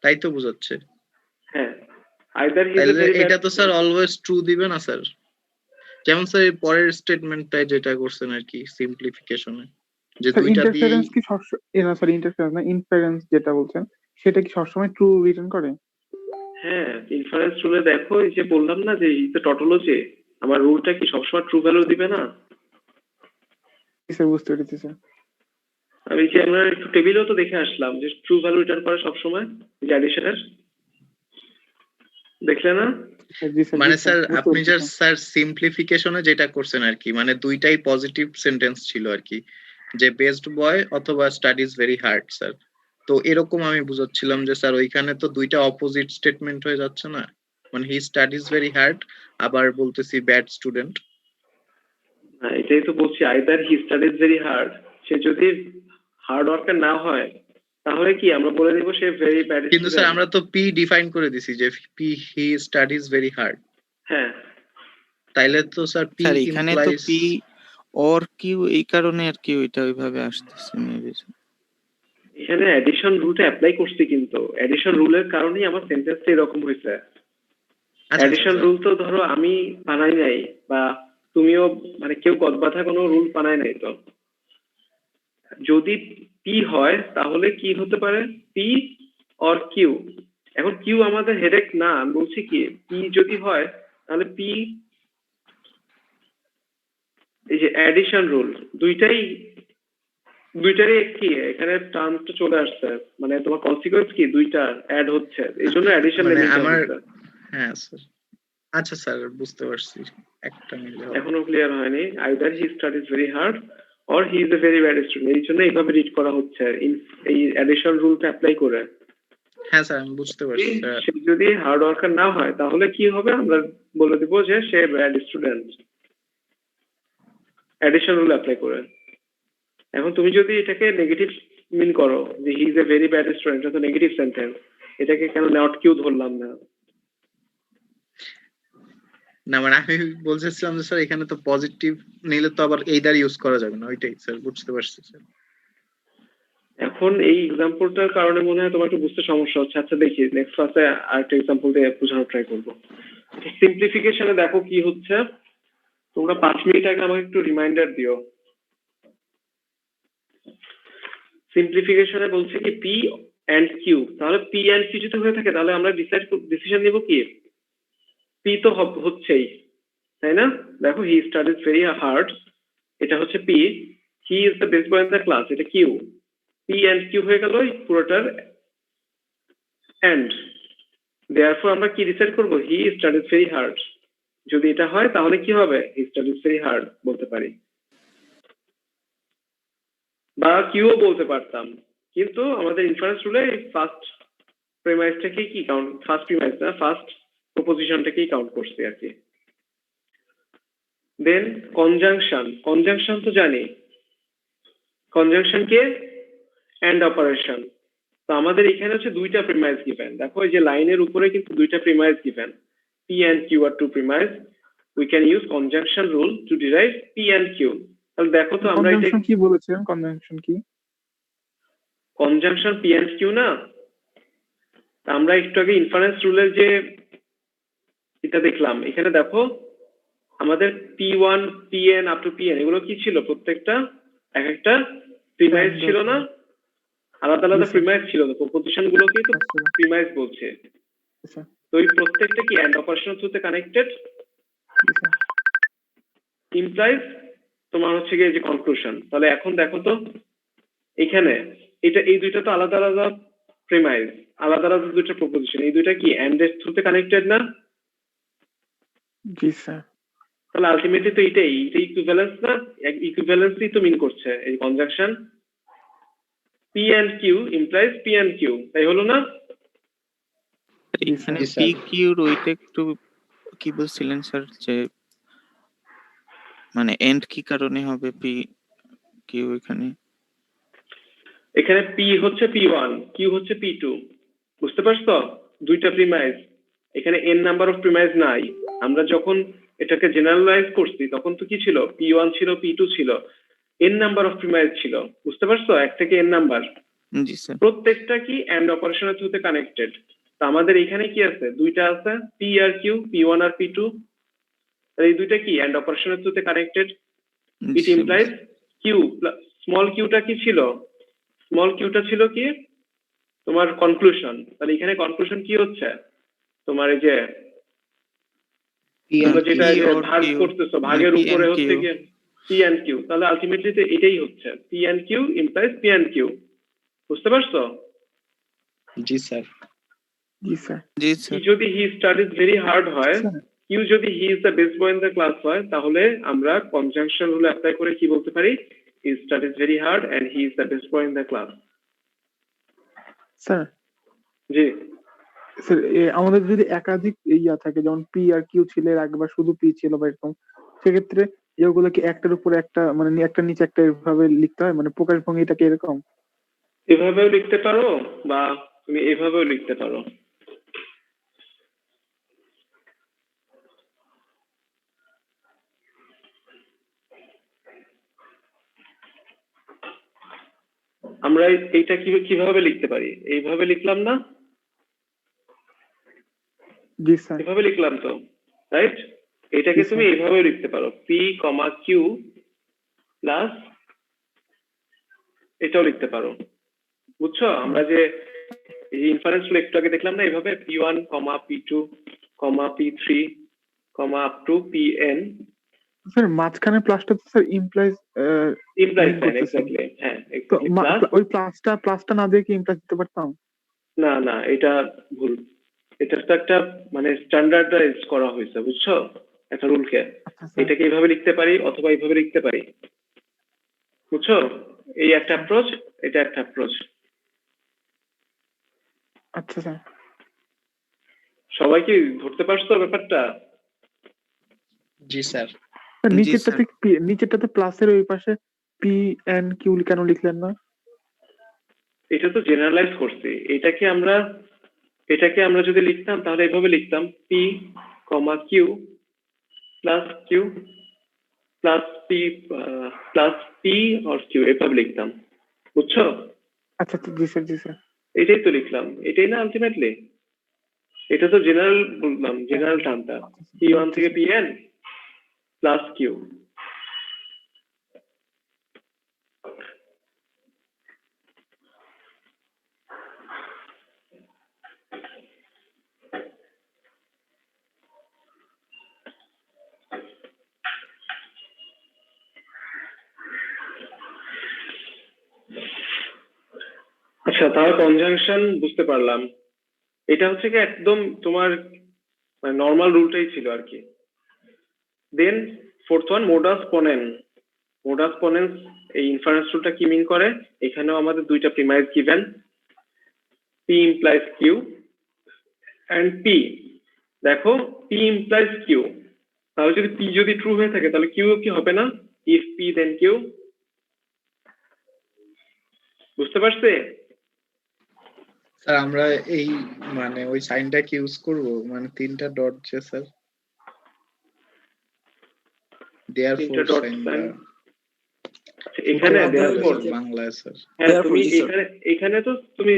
তাই তো বুঝাচ্ছে। হ্যাঁ আইদার হি ইজ এ তাহলে ভেরি ব্যাড। এটা তো স্যার অলওয়েজ ট্রু দিবে না স্যার? যেমন স্যার এর পরের স্টেটমেন্টটাই যেটা করছেন আর কি সিম্পলিফিকেশনে, যে স্যার দুইটা দিয়েই ইন্টারফারেন্স কি সবসময় না, সরি ইন্টারফারেন্স না, ইনফারেন্স যেটা বলছেন সেটা কি সবসময় ট্রু রিটার্ন করে? হ্যাঁ ইনফারেন্স রুলে দেখো, এই যে বললাম না যে ইজ এ টটোলজি, আমার রুলটা কি সবসময় ট্রু ভ্যালু দিবে না? স্যার বুঝতে পেরেছি স্যার। আমি যে আমরা একটু টেবিলেও তো দেখে আসলাম যে ট্রু ভ্যালু রিটার্ন করে সবসময়, যে অ্যাডিশনের, দেখলে না? জি স্যার, মানে জি স্যার বুঝতে আপনি পেরেছি জাস্ট স্যার সিম্পলিফিকেশনে যেটা করছেন আর কি, মানে দুইটাই পজিটিভ সেন্টেন্স ছিল আর কি, যে বেস্ট বয় অথবা স্টাডিজ ভেরি হার্ড স্যার। তো এরকম আমি বুঝাচ্ছিলাম যে স্যার ওইখানে তো দুইটা অপোজিট স্টেটমেন্ট হয়ে যাচ্ছে না, মানে হি স্টাডিজ ভেরি হার্ড আবার বলতেছি ব্যাড স্টুডেন্ট। হ্যাঁ এটাই তো বলছি, either he studies very hard, সে যদি হার্ড ওয়ার্কার না হয় তাহলে কি আমরা বলে দিব সে ভেরি ব্যাড কিন্তু স্যার স্টুডেন্ট? আমরা তো পি ডিফাইন করে দিছি যে পি হি স্টাডিজ ভেরি হার্ড, হ্যাঁ তাইলে তো স্যার পি স্যার এখানে তো ইমপ্লাইজ পি অর কিউ এই কারণে আর কি ওইটা ওইভাবে আসতেছে মেবি। এখানে অ্যাডিশন রুলটা অ্যাপ্লাই করছি, কিন্তু অ্যাডিশন রুলের কারণেই আমার সেন্টেন্সটা এরকম হয়েছে। আচ্ছা অ্যাডিশন রুল তো ধরো আমি বানাই নাই, বা তুমিও মানে কেউ গদবাধা কোনো রুল বানায় নাই। তো যদি পি হয় তাহলে কি হতে পারে, পি অর কিউ। এখন কিউ আমাদের হেডেক না, আমি বলছি কি পি যদি হয় তাহলে পি, এই যে অ্যাডিশন রুল দুইটারই কি এখানে টার্মটা চলে আসছে, মানে তোমার কনসিকুয়েন্স কি দুইটা অ্যাড হচ্ছে, এই জন্য অ্যাডিশন মানে নিতে আমার হচ্ছে। হ্যাঁ স্যার, আচ্ছা স্যার বুঝতে পারছি, একটা মিলে হবে। এখনো ক্লিয়ার হয়নি, either he studies very hard or he is a very bad student, এই জন্য এইভাবে রিড করা হচ্ছে এই অ্যাডিশন রুলটা অ্যাপ্লাই করে। হ্যাঁ স্যার আমি বুঝতে পারছি স্যার। সে যদি হার্ড ওয়ার্কার না হয় তাহলে কি হবে, আমরা বলে দিব যে সে bad student, addition rule apply করে। এখন তুমি যদি এটাকে নেগেটিভ মিন করো যে he is a very bad student, এটা তো নেগেটিভ সেন্টেন্স, এটাকে কেন নট কিউ ধরলাম না? না মানে আমি বলছিলাম যে স্যার এখানে তো পজিটিভ নিলে তো আবার এইদার ইউজ করা যাবে না, ওইটাই স্যার বুঝতে পারছি স্যার। এখন এই এক্সাম্পলটার কারণে মনে হয় তোমার একটু বুঝতে সমস্যা হচ্ছে। আচ্ছা দেখি নেক্সট ক্লাসে আরেকটা এক্সাম্পল দিয়ে বোঝানোর ট্রাই করবো। সিম্পলিফিকেশনে দেখো কি হচ্ছে, তোমরা 5 মিনিট আগে আমাকে একটু রিমাইন্ডার দিও। সিম্পলিফিকেশনে বলছে কি পি এন্ড কিউ, তাহলে পি এন্ড কিউ যদি হয়ে থাকে তাহলে আমরা ডিসিশন নিব কি পি তো হচ্ছেই, তাই না? দেখো হি স্টাডিজ ভেরি হার্ড, এটা হচ্ছে P. He is the best boy in the class, এটা কিউ। পি এন্ড কিউ হয়ে গেল এই পুরোটার এন্ড। দেয়ারফর আমরা কি ডিসাইড করব, হি স্টাডিজ ভেরি হার্ড। যদি এটা হয় তাহলে কি হবে, হি স্টাডিজ ভেরি হার্ড বলতে পারি, বা কিউ বলতে পারতাম। কিন্তু আমাদের ইনফারেন্স রুলে ফার্স্ট প্রিমাইসটাকেই কি কাউন্ট, ফার্স্ট প্রিমাইস না ফার্স্ট প্রপোজিশনটাকেই কাউন্ট করছি আর কি। দেন কনজাংশন তো জানি, কনজাংশন কে এন্ড অপারেশন। তো আমাদের এখানে হচ্ছে দুইটা প্রিমাইস গিভেন, দেখো এই যে লাইনের উপরে কিন্তু দুইটা premise given, P and Q are two premise. We can use conjunction rule to derive P and Q. তাহলে দেখো তো আমরা এটা কনজাংশন কি বলেছেন, কনজাংশন কি? কনজাংশন পি এন্ড কিউ না, আমরা একটু আগে ইনফারেন্স রুলের যে এটা দেখলাম, এখানে দেখো আমাদের P1 PN up to PN এগুলো কি ছিল, প্রত্যেকটা এক একটা প্রিমাইস ছিল না, আলাদা আলাদা প্রিমাইস ছিল, তো প্রপোজিশন গুলোকেই তো প্রিমাইস বলছে। তো এই প্রত্যেকটা কি এন্ড অপারেশন থ্রুতে কানেক্টেড ইমপ্লাইজ তোমার হচ্ছে গিয়ে যে কনক্লুশন। তাহলে এখন দেখো তো এখানে এই দুইটা তো আলাদা আলাদা প্রিমাইস, আলাদা আলাদা দুইটা প্রপোজিশন, এই দুইটা কি এন্ড এর থ্রুতে কানেক্টেড না? জি স্যার। তাহলে আলটিমেটলি তো এটা ইকুইভ্যালেন্স না? ইকুইভ্যালেন্সই তো মিন করছে এই conjunction. P and Q implies P and Q, তাই হলো না? এখানে জি, স্যার। পি কিউর ওইটা একটু কি বলছিলেন স্যার, যে মানে এন্ড কি কারণে হবে পি কিউ এখানে? এখানে পি হচ্ছে পি1, কিউ হচ্ছে পি2, বুঝতে পারছো? দুইটা প্রিমাইজ, এখানে এন নাম্বার অফ প্রিমাইজ নাই। আমরা যখন এটাকে জেনারেলাইজ করছি তখন তো কি ছিল, পি1 ছিল, পি2 ছিল, এন নাম্বার অফ প্রিমাইজ ছিল, বুঝতে পারছো? 1 থেকে এন নাম্বার, জি স্যার। প্রত্যেকটা কি এন্ড অপারেশনের থ্রুতে কানেক্টেড। তো আমাদের এখানে কি আছে, দুইটা আছে, পি আর কিউ, পি1 আর পি2, এই দুইটা কি এন্ড অপারেশনের থ্রুতে connected. It implies Q, small কিউটা কি ছিল, স্মল কিউটা ছিল কি তোমার কনক্লুশন। তাহলে এখানে কনক্লুশন কি হচ্ছে, তোমার এই যে তোমরা যেটা যে ভাগ করতেছো, ভাগের উপরে হচ্ছে কি পি এন্ড কিউ, তাহলে আলটিমেটলি তো এটাই হচ্ছে P and Q implies P and Q, বুঝতে পারছো? জি স্যার। জি স্যার। জি কি স্যার। যদি হি স্টাডিজ ভেরি হার্ড হয়, স্যার, কিউ যদি হি is the best boy in the class হয়, তাহলে আমরা কনজাংশন রুল অ্যাপ্লাই করে কি বলতে পারি, he studies very hard and he is the best boy in the class. Sir জি স্যার আমাদের যদি একাধিক ইয়া থাকে, যেমন পি আর কিউ ছিল, এর আগে বা শুধু পি ছিল বা এরকম, সেক্ষেত্রে এগুলো কি একটার উপর একটা, মানে একটা নিচে একটা এভাবে লিখতে হয়, মানে প্রকাশ ভঙ্গিটাকে এরকম? এভাবেও লিখতে পারো বা তুমি এভাবেও লিখতে পারো। আমরা এইটা কিভাবে লিখতে পারি, এইভাবে লিখলাম না? জি স্যার। এভাবে লিখলাম তো, রাইট? এটাকে জি, তুমি স্যার। এইভাবেও লিখতে পারো, পি কমা কিউ প্লাস, এটাও লিখতে পারো, বুঝছো? আমরা যে এই ইনফারেন্স গুলো একটু আগে দেখলাম না, এইভাবে P one comma পি2 comma পি3 comma up to PN. Sir মাঝখানে প্লাসটা তো স্যার ইমপ্লাইজ ইমপ্লাইজ মিন সাইন, করতেছে। এক্স্যাক্টলি, হ্যাঁ তো এক্স্যাক্টলি, প্লাস। ওই প্লাসটা না দিয়ে কি ইমপ্লাইজ দিতে পারতাম? না না, এটা ভুল। এটা তো একটা মানে স্ট্যান্ডার্ডাইজ করা হয়েছে, বুঝছো, একটা রুলকে। আচ্ছা স্যার। এটাকে এইভাবে লিখতে পারি অথবা এইভাবে লিখতে পারি, বুঝছো? এই একটা অ্যাপ্রোচ, এটা একটা অ্যাপ্রোচ। আচ্ছা স্যার। সবাই কি ধরতে পারছো ব্যাপারটা? জি স্যার। জি স্যার। নিচেরটাতে প্লাসের ওই পাশে পি এন কিউ কেন লিখলেন না? এটা তো জেনারেলাইজ করছি। এটাকে আমরা যদি লিখতাম তাহলে এভাবে লিখতাম, P comma Q plus Q plus P or Q, এভাবে লিখতাম, বুঝছো? আচ্ছা আচ্ছা, জি স্যার। জি স্যার। এটাই তো লিখলাম, এটাই না আলটিমেটলি? এটা তো জেনারেল বললাম, জেনারেল টার্মটা পি1 থেকে পিএন প্লাস কিউ। আচ্ছা, তাহলে কনজাংশন বুঝতে পারলাম। এটা হচ্ছে কি একদম তোমার নর্মাল রুলটাই ছিল আর কি। Then fourth one, modus ponens. Modus ponens এই ইনফারেন্স রুলটা কি মিন করে, এখানেও আমাদের দুইটা premise given, P implies Q and P. দেখো পি ইমপ্লাইজ কিউ, তাহলে যদি পি যদি ট্রু হয়ে থাকে তাহলে কিউ কি হবে না? ইফ পি দেন কিউ, বুঝতে পারছে? স্যার আমরা এই মানে ওই সাইনটা কি ইউজ করব, মানে তিনটা ডট যে স্যার, দেয়ার তিনটা ফোর ডট সাইনটা সাইন। এখানে therefore, বাংলায় স্যার। হ্যাঁ তুমি Therefore, জি, স্যার। এখানে তো তুমি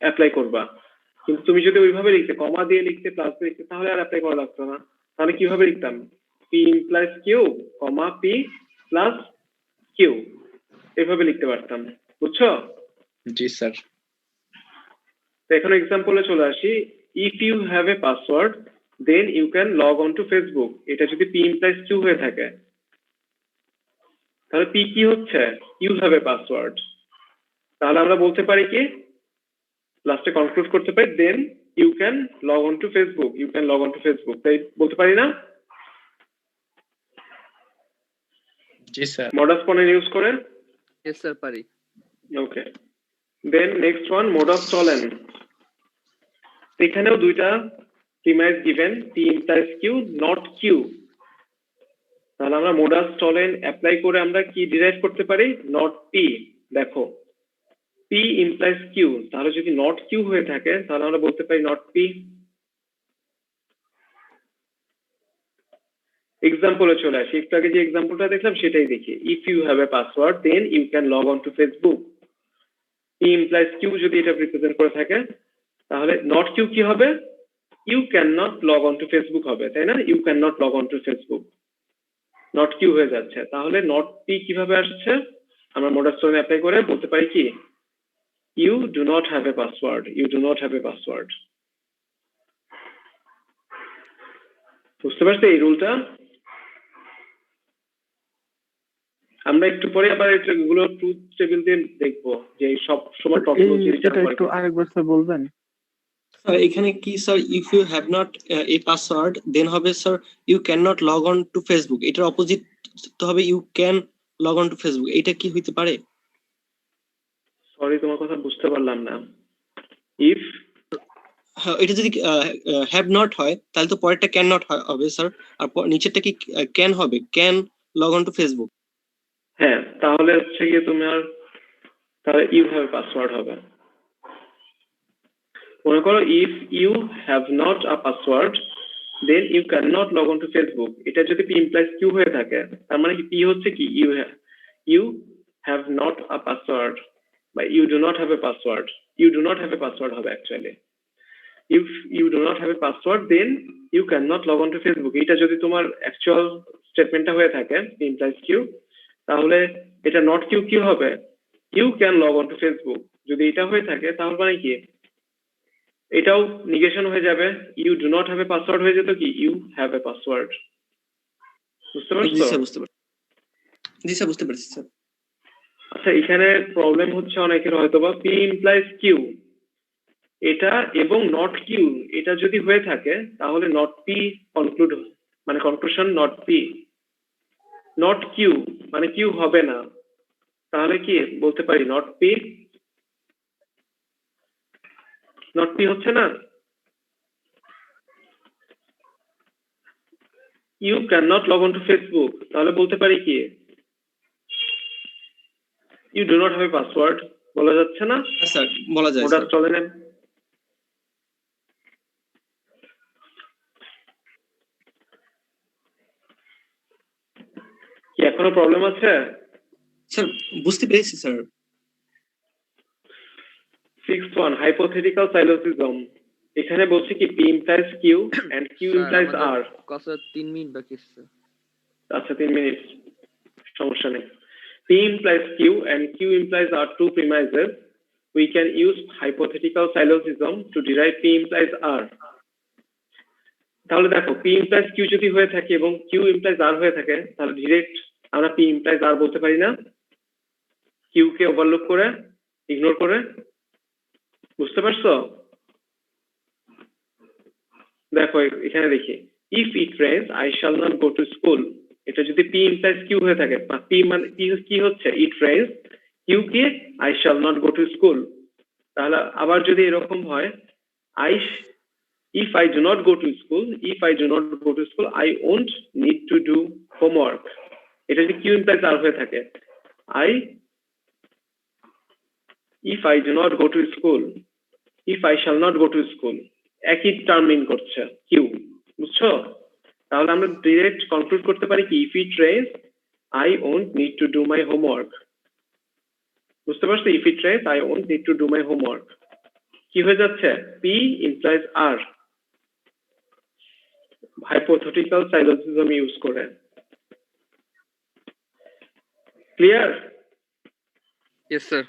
অ্যাপ্লাই করবা, কিন্তু তুমি যদি ওইভাবে লিখতে, কমা দিয়ে লিখতে, প্লাস দিয়ে লিখতে, তাহলে আর অ্যাপ্লাই করা লাগতো না। তাহলে কিভাবে লিখতাম, P implies Q comma P plus Q, এভাবে লিখতে পারতাম, বুঝছো? জি স্যার। তো এখন এক্সাম্পলে চলে আসি। If you have a password then you can log on to Facebook, এটা যদি পি ইমপ্লাইজ কিউ হয়ে থাকে, তাহলে পি কি হচ্ছে? You have a password. তাহলে আমরা বলতে পারি কি, লাস্টে কনক্লুড করতে পারি then you can log on to Facebook, you can log on to Facebook, তাই বলতে পারি না? জি স্যার। মডাস পনেন ইউজ করে। ইয়েস স্যার পারি। Okay, then next one modus tollens. এখানেও দুইটা premise given, P implies Q not Q. তাহলে আমরা মোডাস টলেন অ্যাপ্লাই করে আমরা কি ডিরাইভ করতে পারি? Not P. দেখো পি ইমপ্লাইজ কিউ, তাহলে যদি নট কিউ হয়ে থাকে তাহলে আমরা বলতে পারি নট পি। এক্সাম্পলে চলে আসি, একটু আগে যে এক্সাম্পলটা দেখলাম সেটাই দেখি। If you have a password then you can log on to Facebook. P implies Q যদি এটা রিপ্রেজেন্ট করে থাকে তাহলে নট কিউ কি হবে? You can not log on to Facebook হবে, তাই না? You can not log on to Facebook, not Q হয়ে যাচ্ছে। তাহলে নট পি কিভাবে আসছে? আমরা মোডাস টলেন অ্যাপ্লাই করে বলতে পারি কি, you do not have a password, you do not have a password. বুঝতে পারছি এই রুলটা? আমরা একটু পরে আবার এগুলো ট্রুথ টেবিল দিয়ে দেখবো যে সব সময় টপোলজি এটা একটু আরেকবার স্যার বলবেন? স্যার এখানে কি sir, if you have not a password then হবে sir you can not log on to Facebook, এটার অপোজিট তো হবে you can log on to Facebook. এটা কি হইতে পারে? সরি তোমার কথা বুঝতে পারলাম না। ইফ হ্যাঁ, এটা যদি হ্যাভ নট হয় তাহলে তো পরেরটা ক্যান নট হবে স্যার, আর নিচেরটা কি ক্যান হবে, can log on to Facebook. হ্যাঁ, তাহলে হচ্ছে গিয়ে তোমার তাহলে ইউ হ্যাভ পাসওয়ার্ড হবে। মনে করো if you have not a password then you can not log on to Facebook, এটা যদি পি ইমপ্লাইজ কিউ হয়ে থাকে তার মানে কি পি হচ্ছে কি you have not a password বা you do not have a password, you do not have a password হবে actually. If you do not have a password then you can not log on to Facebook, এটা যদি তোমার actual স্টেটমেন্টটা হয়ে থাকে P implies Q, তাহলে এটা not Q কি হবে? You can log on to Facebook. যদি এটা হয়ে থাকে তাহলে মানে কি, এটাও নিগেশন হয়ে যাবে, you do not have a password হয়ে যেত কি ইউ হ্যাভ এ পাসওয়ার্ড। বুঝতে জি পারছো? স্যার বুঝতে পারছি। জি স্যার বুঝতে পারছি স্যার। আচ্ছা, এখানে প্রবলেম হচ্ছে অনেকের হয়তোবা পি ইমপ্লাইজ কিউ এটা এবং নট কিউ এটা যদি হয়ে থাকে তাহলে নট পি কনক্লুড, মানে conclusion not P. Not Q মানে কিউ হবে না, তাহলে কি বলতে পারি নট পি। নট পি হচ্ছে না। You can not log on to Facebook, তাহলে বলতে পারি কি you do not have a password. বলা যাচ্ছে না? হ্যাঁ স্যার বলা যায় ওটা স্যার। চলে না। কি এখনো প্রবলেম আছে? স্যার বুঝতে পেরেছি sir. 6th one hypothetical syllogism। এখানে বলছি কি P implies Q and Q implies R. কথা 3 মিনিট বাকি আছে। আচ্ছা 3 মিনিট, সমস্যা নেই। P implies Q and Q implies R two premises. We can use hypothetical syllogism to derive P implies R. তাহলে দেখো P implies Q যদি হয়ে থাকে এবং Q implies R হয়ে থাকে তাহলে ডিরেক্ট আমরা P implies R বলতে পারি না, Q কে ওভারলুক করে ইগনোর করে। বুঝতে পারছো? দেখো এখানে দেখি if it rains I shall not go to school, এটা যদি P implies Q হয়ে থাকে, P মানে কি হচ্ছে it rains, Q কি I shall not go to school। তাহলে আবার যদি এরকম হয় if I do not go to school, if I do not go to school I won't need to do homework, এটা যদি Q implies R হয়ে থাকে if I do not go to school, if I shall not go to school, একই term মিন করছে Q. বুঝছো? তাহলে আমরা direct conclude করতে পারি কি if it rains I won't need to do my homework। বুঝতে পারছো? if it rains I won't need to do my homework কি হয়ে যাচ্ছে? P implies R hypothetical syllogism use করে। Clear? Yes sir.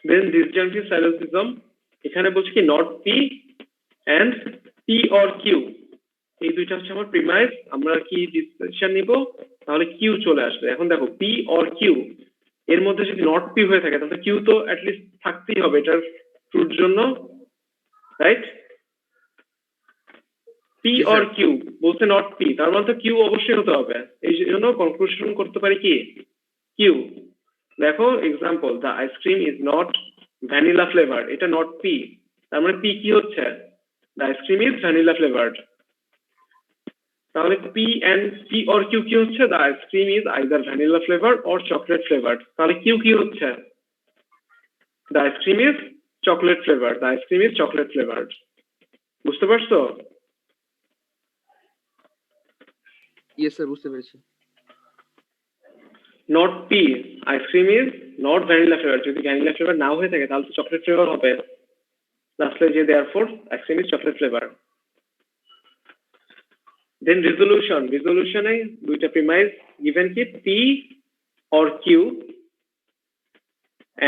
then disjunctive syllogism এখানে বলছি কি not P and P or Q, এই দুইটা হচ্ছে আমার প্রিমাইস। আমরা কি ডিসিশন নিব? তাহলে কিউ চলে আসবে। এখন দেখো পি অর কিউ এর মধ্যে যদি নট পি হয়ে থাকে তাহলে কিউ তো অ্যাটলিস্ট থাকতেই হবে এটার ট্রুর জন্য, রাইট? পি জি, অর স্যার। কিউ বলতে নট পি, তার মানে তো কিউ অবশ্যই হতে হবে। এই জন্য কনক্লুশন করতে পারি কি কিউ। দেখো example, the ice cream is not vanilla flavour, এটা নট পি, তার মানে পি কি হচ্ছে, the ice cream is vanilla flavoured. তাহলে P and P or Q কি হচ্ছে, the ice cream is either vanilla flavour or chocolate flavoured. তাহলে কিউ কি হচ্ছে, the ice cream is chocolate flavoured, the ice cream is chocolate flavoured. বুঝতে পারছো? ইয়েস স্যার, বুঝতে পেরেছি। Not P, ice cream is not vanilla flavour, যদি ভ্যানিলা ফ্লেভার নাও হয়ে থাকে তাহলে তো চকলেট ফ্লেভার হবে, লাস্টে যে therefore ice cream is chocolate flavour. Then রেজলিউশনে দুইটা প্রিমাইস গিভেন কি P or Q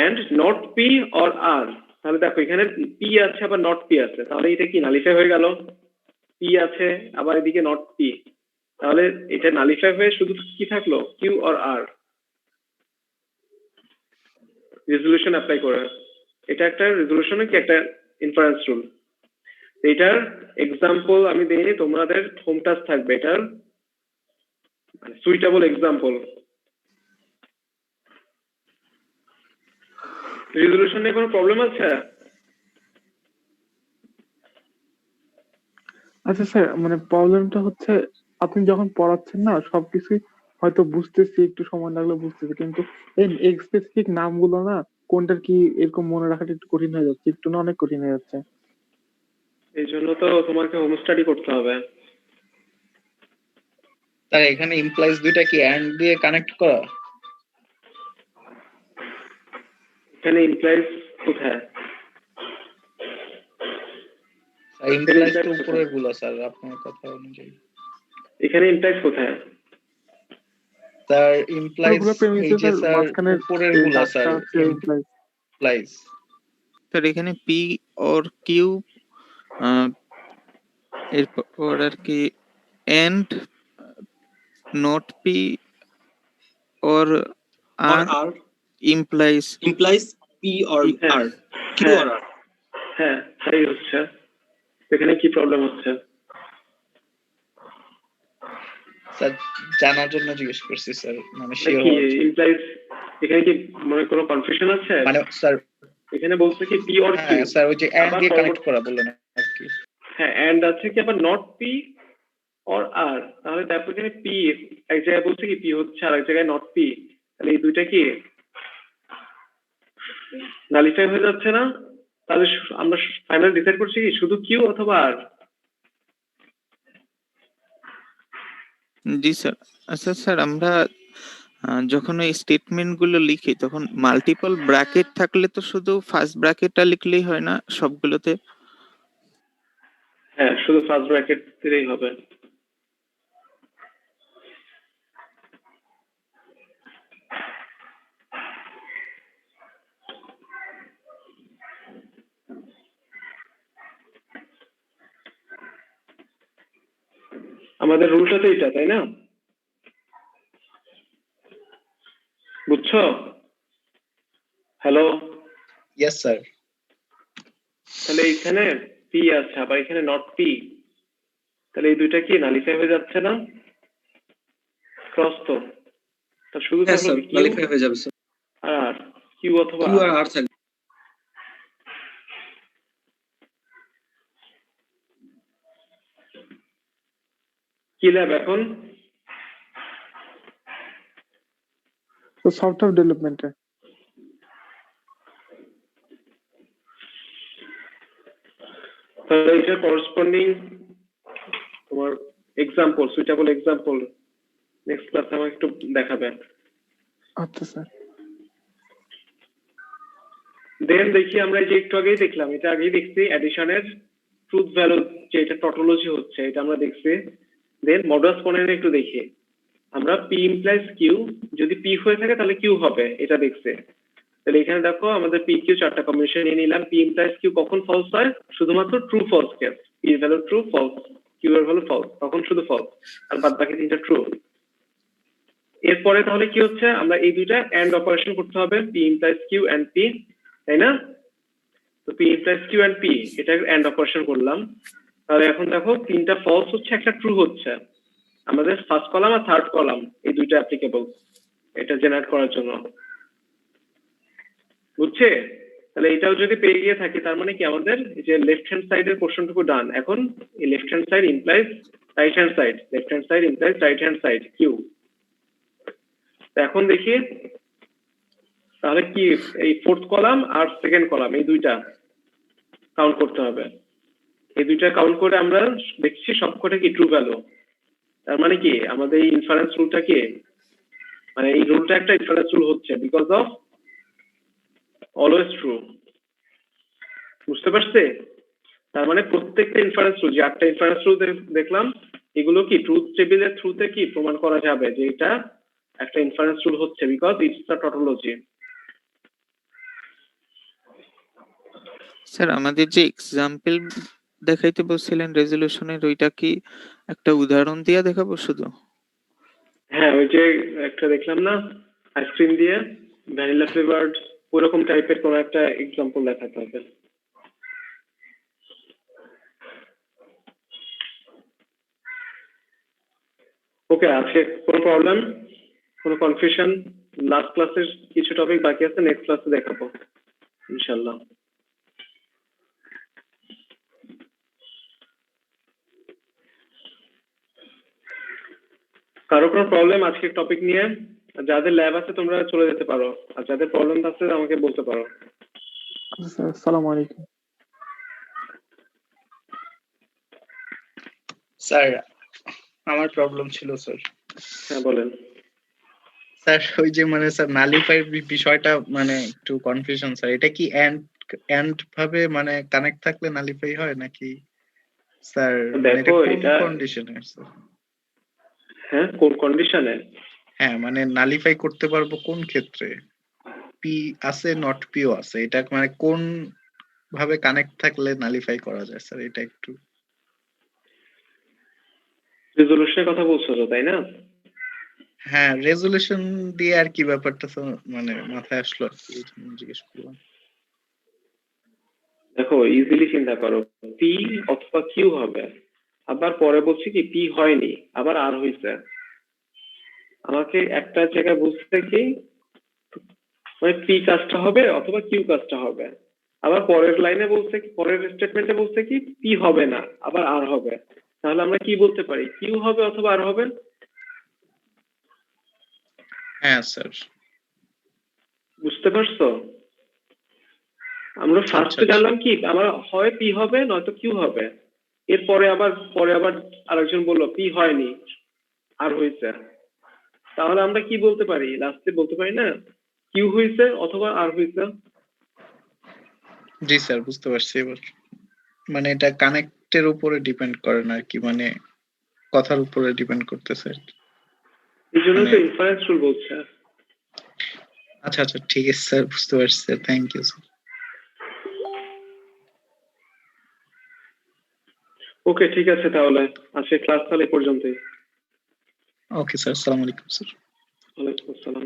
and not P or R. তাহলে দেখো এখানে পি আছে আবার নট পি আছে, তাহলে এটা কি নালিফাই হয়ে গেল, পি আছে আবার এদিকে নট পি, তাহলে এটা নালিফাই হয়ে শুধু কি থাকলো Q or R. Resolution apply করে, এটা একটা রেজলিউশনে কি একটা ইনফারেন্স রুল। এটার এক্সাম্পল আমি দিই, তোমাদের হোম টাস্ক থাকবে এটার সুইটেবল এক্সাম্পল। রেজলিউশনে কোনো প্রবলেম আছে? আচ্ছা স্যার, মানে প্রবলেমটা হচ্ছে আপনি যখন পড়াচ্ছেন না সবকিছুই হয়তো বুঝতেছি, একটু সময় লাগলে বুঝতেছি, কিন্তু এই স্পেসিফিক নামগুলো না কোনটার কি এরকম মনে রাখাটা একটু কঠিন হয়ে যাচ্ছে, একটু না অনেক কঠিন হয়ে যাচ্ছে। এই জন্য তো তোমাকে হোম স্টাডি করতে হবে। স্যার এখানে ইমপ্লাইজ দুইটা কি অ্যান্ড দিয়ে কানেক্ট করা? এখানে ইমপ্লাইজ কোথায়? ইমপ্লাইজ তো উপরের গুলো স্যার, আপনার কথা অনুযায়ী। এখানে ইমপ্লাইজ কোথায়? স্যার ইমপ্লাইজ ওগুলো এই প্রেমিসে যে স্যার স্যার মাঝখানের উপরের এই গুলো স্যার, দাগটা হচ্ছে implies। ইমপ্লাইজ। স্যার এখানে পি অর কিউ, এরপর আর কি and not P or or R r implies implies p or হ্যাঁ r, q হ্যাঁ or r। হ্যাঁ তাই হচ্ছে। এখানে কি প্রবলেম হচ্ছে? স্যার জানার জন্য জিজ্ঞেস করছি স্যার, মানে এটা শিওর কি হওয়ার জন্য। ইমপ্লাইজ, এখানে কি মনে কোনো কনফিউশন আছে? মানে স্যার এখানে বলছে কি পি অর কিউ, হ্যাঁ স্যার ওই যে অ্যান্ড আবার দিয়ে কানেক্ট পরবর্তী করা বললেন আর কি। হ্যাঁ এন্ড আছে কি আবার নট পি অর আর। তাহলে দেখো এখানে পি এক জায়গায় বলছে কি পি হচ্ছে আর এক জায়গায় নট পি, তাহলে এই দুইটা কি নালিফাই হয়ে যাচ্ছে না? তাহলে আমরা ফাইনাল ডিসাইড করছি কি শুধু কিউ অথবা আর। জি স্যার। আচ্ছা স্যার, আমরা যখন ওই স্টেটমেন্ট গুলো লিখি তখন মাল্টিপল ব্র্যাকেট থাকলে তো শুধু ফার্স্ট ব্র্যাকেটটা লিখলেই হয় না সবগুলোতে? হ্যাঁ শুধু ফার্স্ট ব্র্যাকেট দিলেই হবে। আমাদের রুলটা তো এটা, তাই না? বুঝছো? Hello, yes sir. তাহলে এখানে পি আছে আবার এখানে নট পি, তাহলে এই দুইটা কি নালিফাই হয়ে যাচ্ছে না? ক্রস তো, তা শুধু হ্যাঁ থাকলো স্যার, কিউ নালিফাই হয়ে যাবে স্যার, আর কিউ অথবা q আর r থাকবে। কি ল্যাব এখন? তো সফটওয়্যার ডেভেলপমেন্টে তাহলে এটা করসপন্ডিং তোমার এক্সাম্পল, সুইটেবল এক্সাম্পল নেক্সট ক্লাসে আমাকে একটু দেখাবেন। আচ্ছা স্যার। দেন দেখি আমরা এই যে একটু আগেই দেখলাম, এটা আগেই দেখছি অ্যাডিশনের ট্রুথ ভ্যালু যে এটা টটোলজি হচ্ছে এটা আমরা দেখছি। দেন মডুলাস পয়েন্ট একটু দেখি আমরা, পি ইমপ্লাইজ কিউ, যদি পি হয়ে থাকে তাহলে কিউ হবে এটা দেখছি। তাহলে এখানে দেখো আমাদের পি কিউ চারটা কম্বিনেশন নিয়ে নিলাম। পি ইমপ্লাইজ কিউ কখন ফলস হয়? শুধুমাত্র ট্রু ফলস কেস, পি এর ভ্যালু ট্রু ফলস, কিউ এর ভ্যালু ফলস, তখন শুধু ফলস, আর বাদ বাকি তিনটা ট্রু। এরপরে তাহলে কি হচ্ছে, আমরা এই দুইটা এন্ড অপারেশন করতে হবে, P implies Q and P, তাই না? তো P implies Q and P, এটা এন্ড অপারেশন করলাম। তাহলে এখন দেখো তিনটা ফলস হচ্ছে, একটা ট্রু হচ্ছে। আমাদের ফার্স্ট কলাম আর থার্ড কলাম এই দুইটা অ্যাপ্লিকেবল এটা জেনারেট করার জন্য, বুঝছে? তাহলে এটাও যদি পেয়ে গিয়ে থাকি, তার মানে কি আমাদের এই যে লেফট হ্যান্ড সাইডের পোর্শনটুকু ডান। এখন এই left hand side implies right hand side, left hand side implies right hand side Q. এখন দেখি তাহলে কি এই ফোর্থ কলাম আর সেকেন্ড কলাম এই দুইটা কাউন্ট করতে হবে। এই দুইটা কাউন্ট করে আমরা দেখছি সবকটা কি ট্রু ভ্যালু। তার মানে কি আমাদের এই ইনফারেন্স রুলটা কি, মানে এই রুলটা একটা ইনফারেন্স রুল হচ্ছে বিকজ অফ অলওয়েজ ট্রু। বুঝতে পারছে? তার মানে প্রত্যেকটা ইনফারেন্স রুল, যে 8টা ইনফারেন্স রুল দেখলাম, এগুলো কি ট্রুথ টেবিলের থ্রুতে কি প্রমাণ করা যাবে যে এটা একটা ইনফারেন্স রুল হচ্ছে because it's a tautology. Sir আমাদের যে এক্সাম্পল দেখাইতে বলছিলেন রেজলিউশনের, ওইটা কি একটা উদাহরণ দিয়ে দেখাবো শুধু? হ্যাঁ, ওই যে একটা দেখলাম না আইসক্রিম দিয়ে ভ্যানিলা ফ্লেভারড, ওরকম টাইপের কোন একটা এক্সাম্পল দেখাতে হবে। ওকে, আছে কোনো প্রবলেম, কোনো কনফিউশন? লাস্ট ক্লাসের কিছু টপিক বাকি আছে, নেক্সট ক্লাসে দেখাবো ইনশাআল্লাহ। কারো কোনো প্রবলেম আজকে টপিক নিয়ে? যাদের ল্যাব আছে তোমরা চলে যেতে পারো, আর যাদের প্রবলেম আছে আমাকে বলতে পারো। স্যার আসসালামু আলাইকুম। স্যার আমার প্রবলেম ছিল স্যার। হ্যাঁ বলেন। স্যার ওই যে মানে স্যার নালিফাই বিষয়টা মানে একটু কনফিউশন স্যার, এটা কি এন্ড ভাবে মানে কানেক্ট থাকলে নালিফাই হয় নাকি স্যার? মানে এটা দেখো কোন এটা, কন্ডিশনে স্যার? হ্যাঁ কোন কন্ডিশনে? হ্যাঁ মানে নালিফাই করতে পারবো কোন ক্ষেত্রে? পি আছে নট পিও আছে, এটা মানে কোন ভাবে কানেক্ট থাকলে নালিফাই করা যায় স্যার? এটা একটু রেজলিউশনের কথা বলছো তো, তাই না? হ্যাঁ রেজলিউশন দিয়ে আর কি ব্যাপারটা তো মানে মাথায় আসলো আর কি, এই জন্য জিজ্ঞেস করলাম। দেখো ইজিলি চিন্তা করো, পি অথবা কিউ হবে, আবার পরে বলছি কি পি হয়নি, আবার আর হয়েছে। আমাকে একটা জায়গায় বুঝতে কি মানে পি কাজটা হবে অথবা কিউ কাজটা হবে, আবার পরের লাইনে বলছে কি, পরের স্টেটমেন্টে বলছে কি পি হবে না আবার আর হবে। তাহলে আমরা কি বলতে পারি, কিউ হবে অথবা আর হবে? হ্যাঁ স্যার। বুঝতে পারছো? আমরা ফার্স্টে আচ্ছা। জানলাম কি আমার হয় পি হবে নয়তো কিউ হবে, এরপরে আবার আরেকজন বললো পি হয়নি আর হয়েছে। তাহলে আমরা কি বলতে পারি, লাস্টে বলতে পারি না কিউ হয়েছে অথবা আর হয়েছে? জি স্যার বুঝতে পারছি এবার। মানে এটা কানেক্টের উপরে ডিপেন্ড করে না আর কি, মানে কথার উপরে ডিপেন্ড করতেছে আর কি। এই জন্য মানে তো ইনফারেন্স রুল বলছে। আচ্ছা আচ্ছা ঠিক আছে স্যার, বুঝতে পারছি স্যার, থ্যাংক ইউ স্যার। ওকে ঠিক আছে, তাহলে আজকে ক্লাস তাহলে এই পর্যন্তই। ওকে স্যার, আসসালামু আলাইকুম স্যার। ওয়ালাইকুম আসসালাম।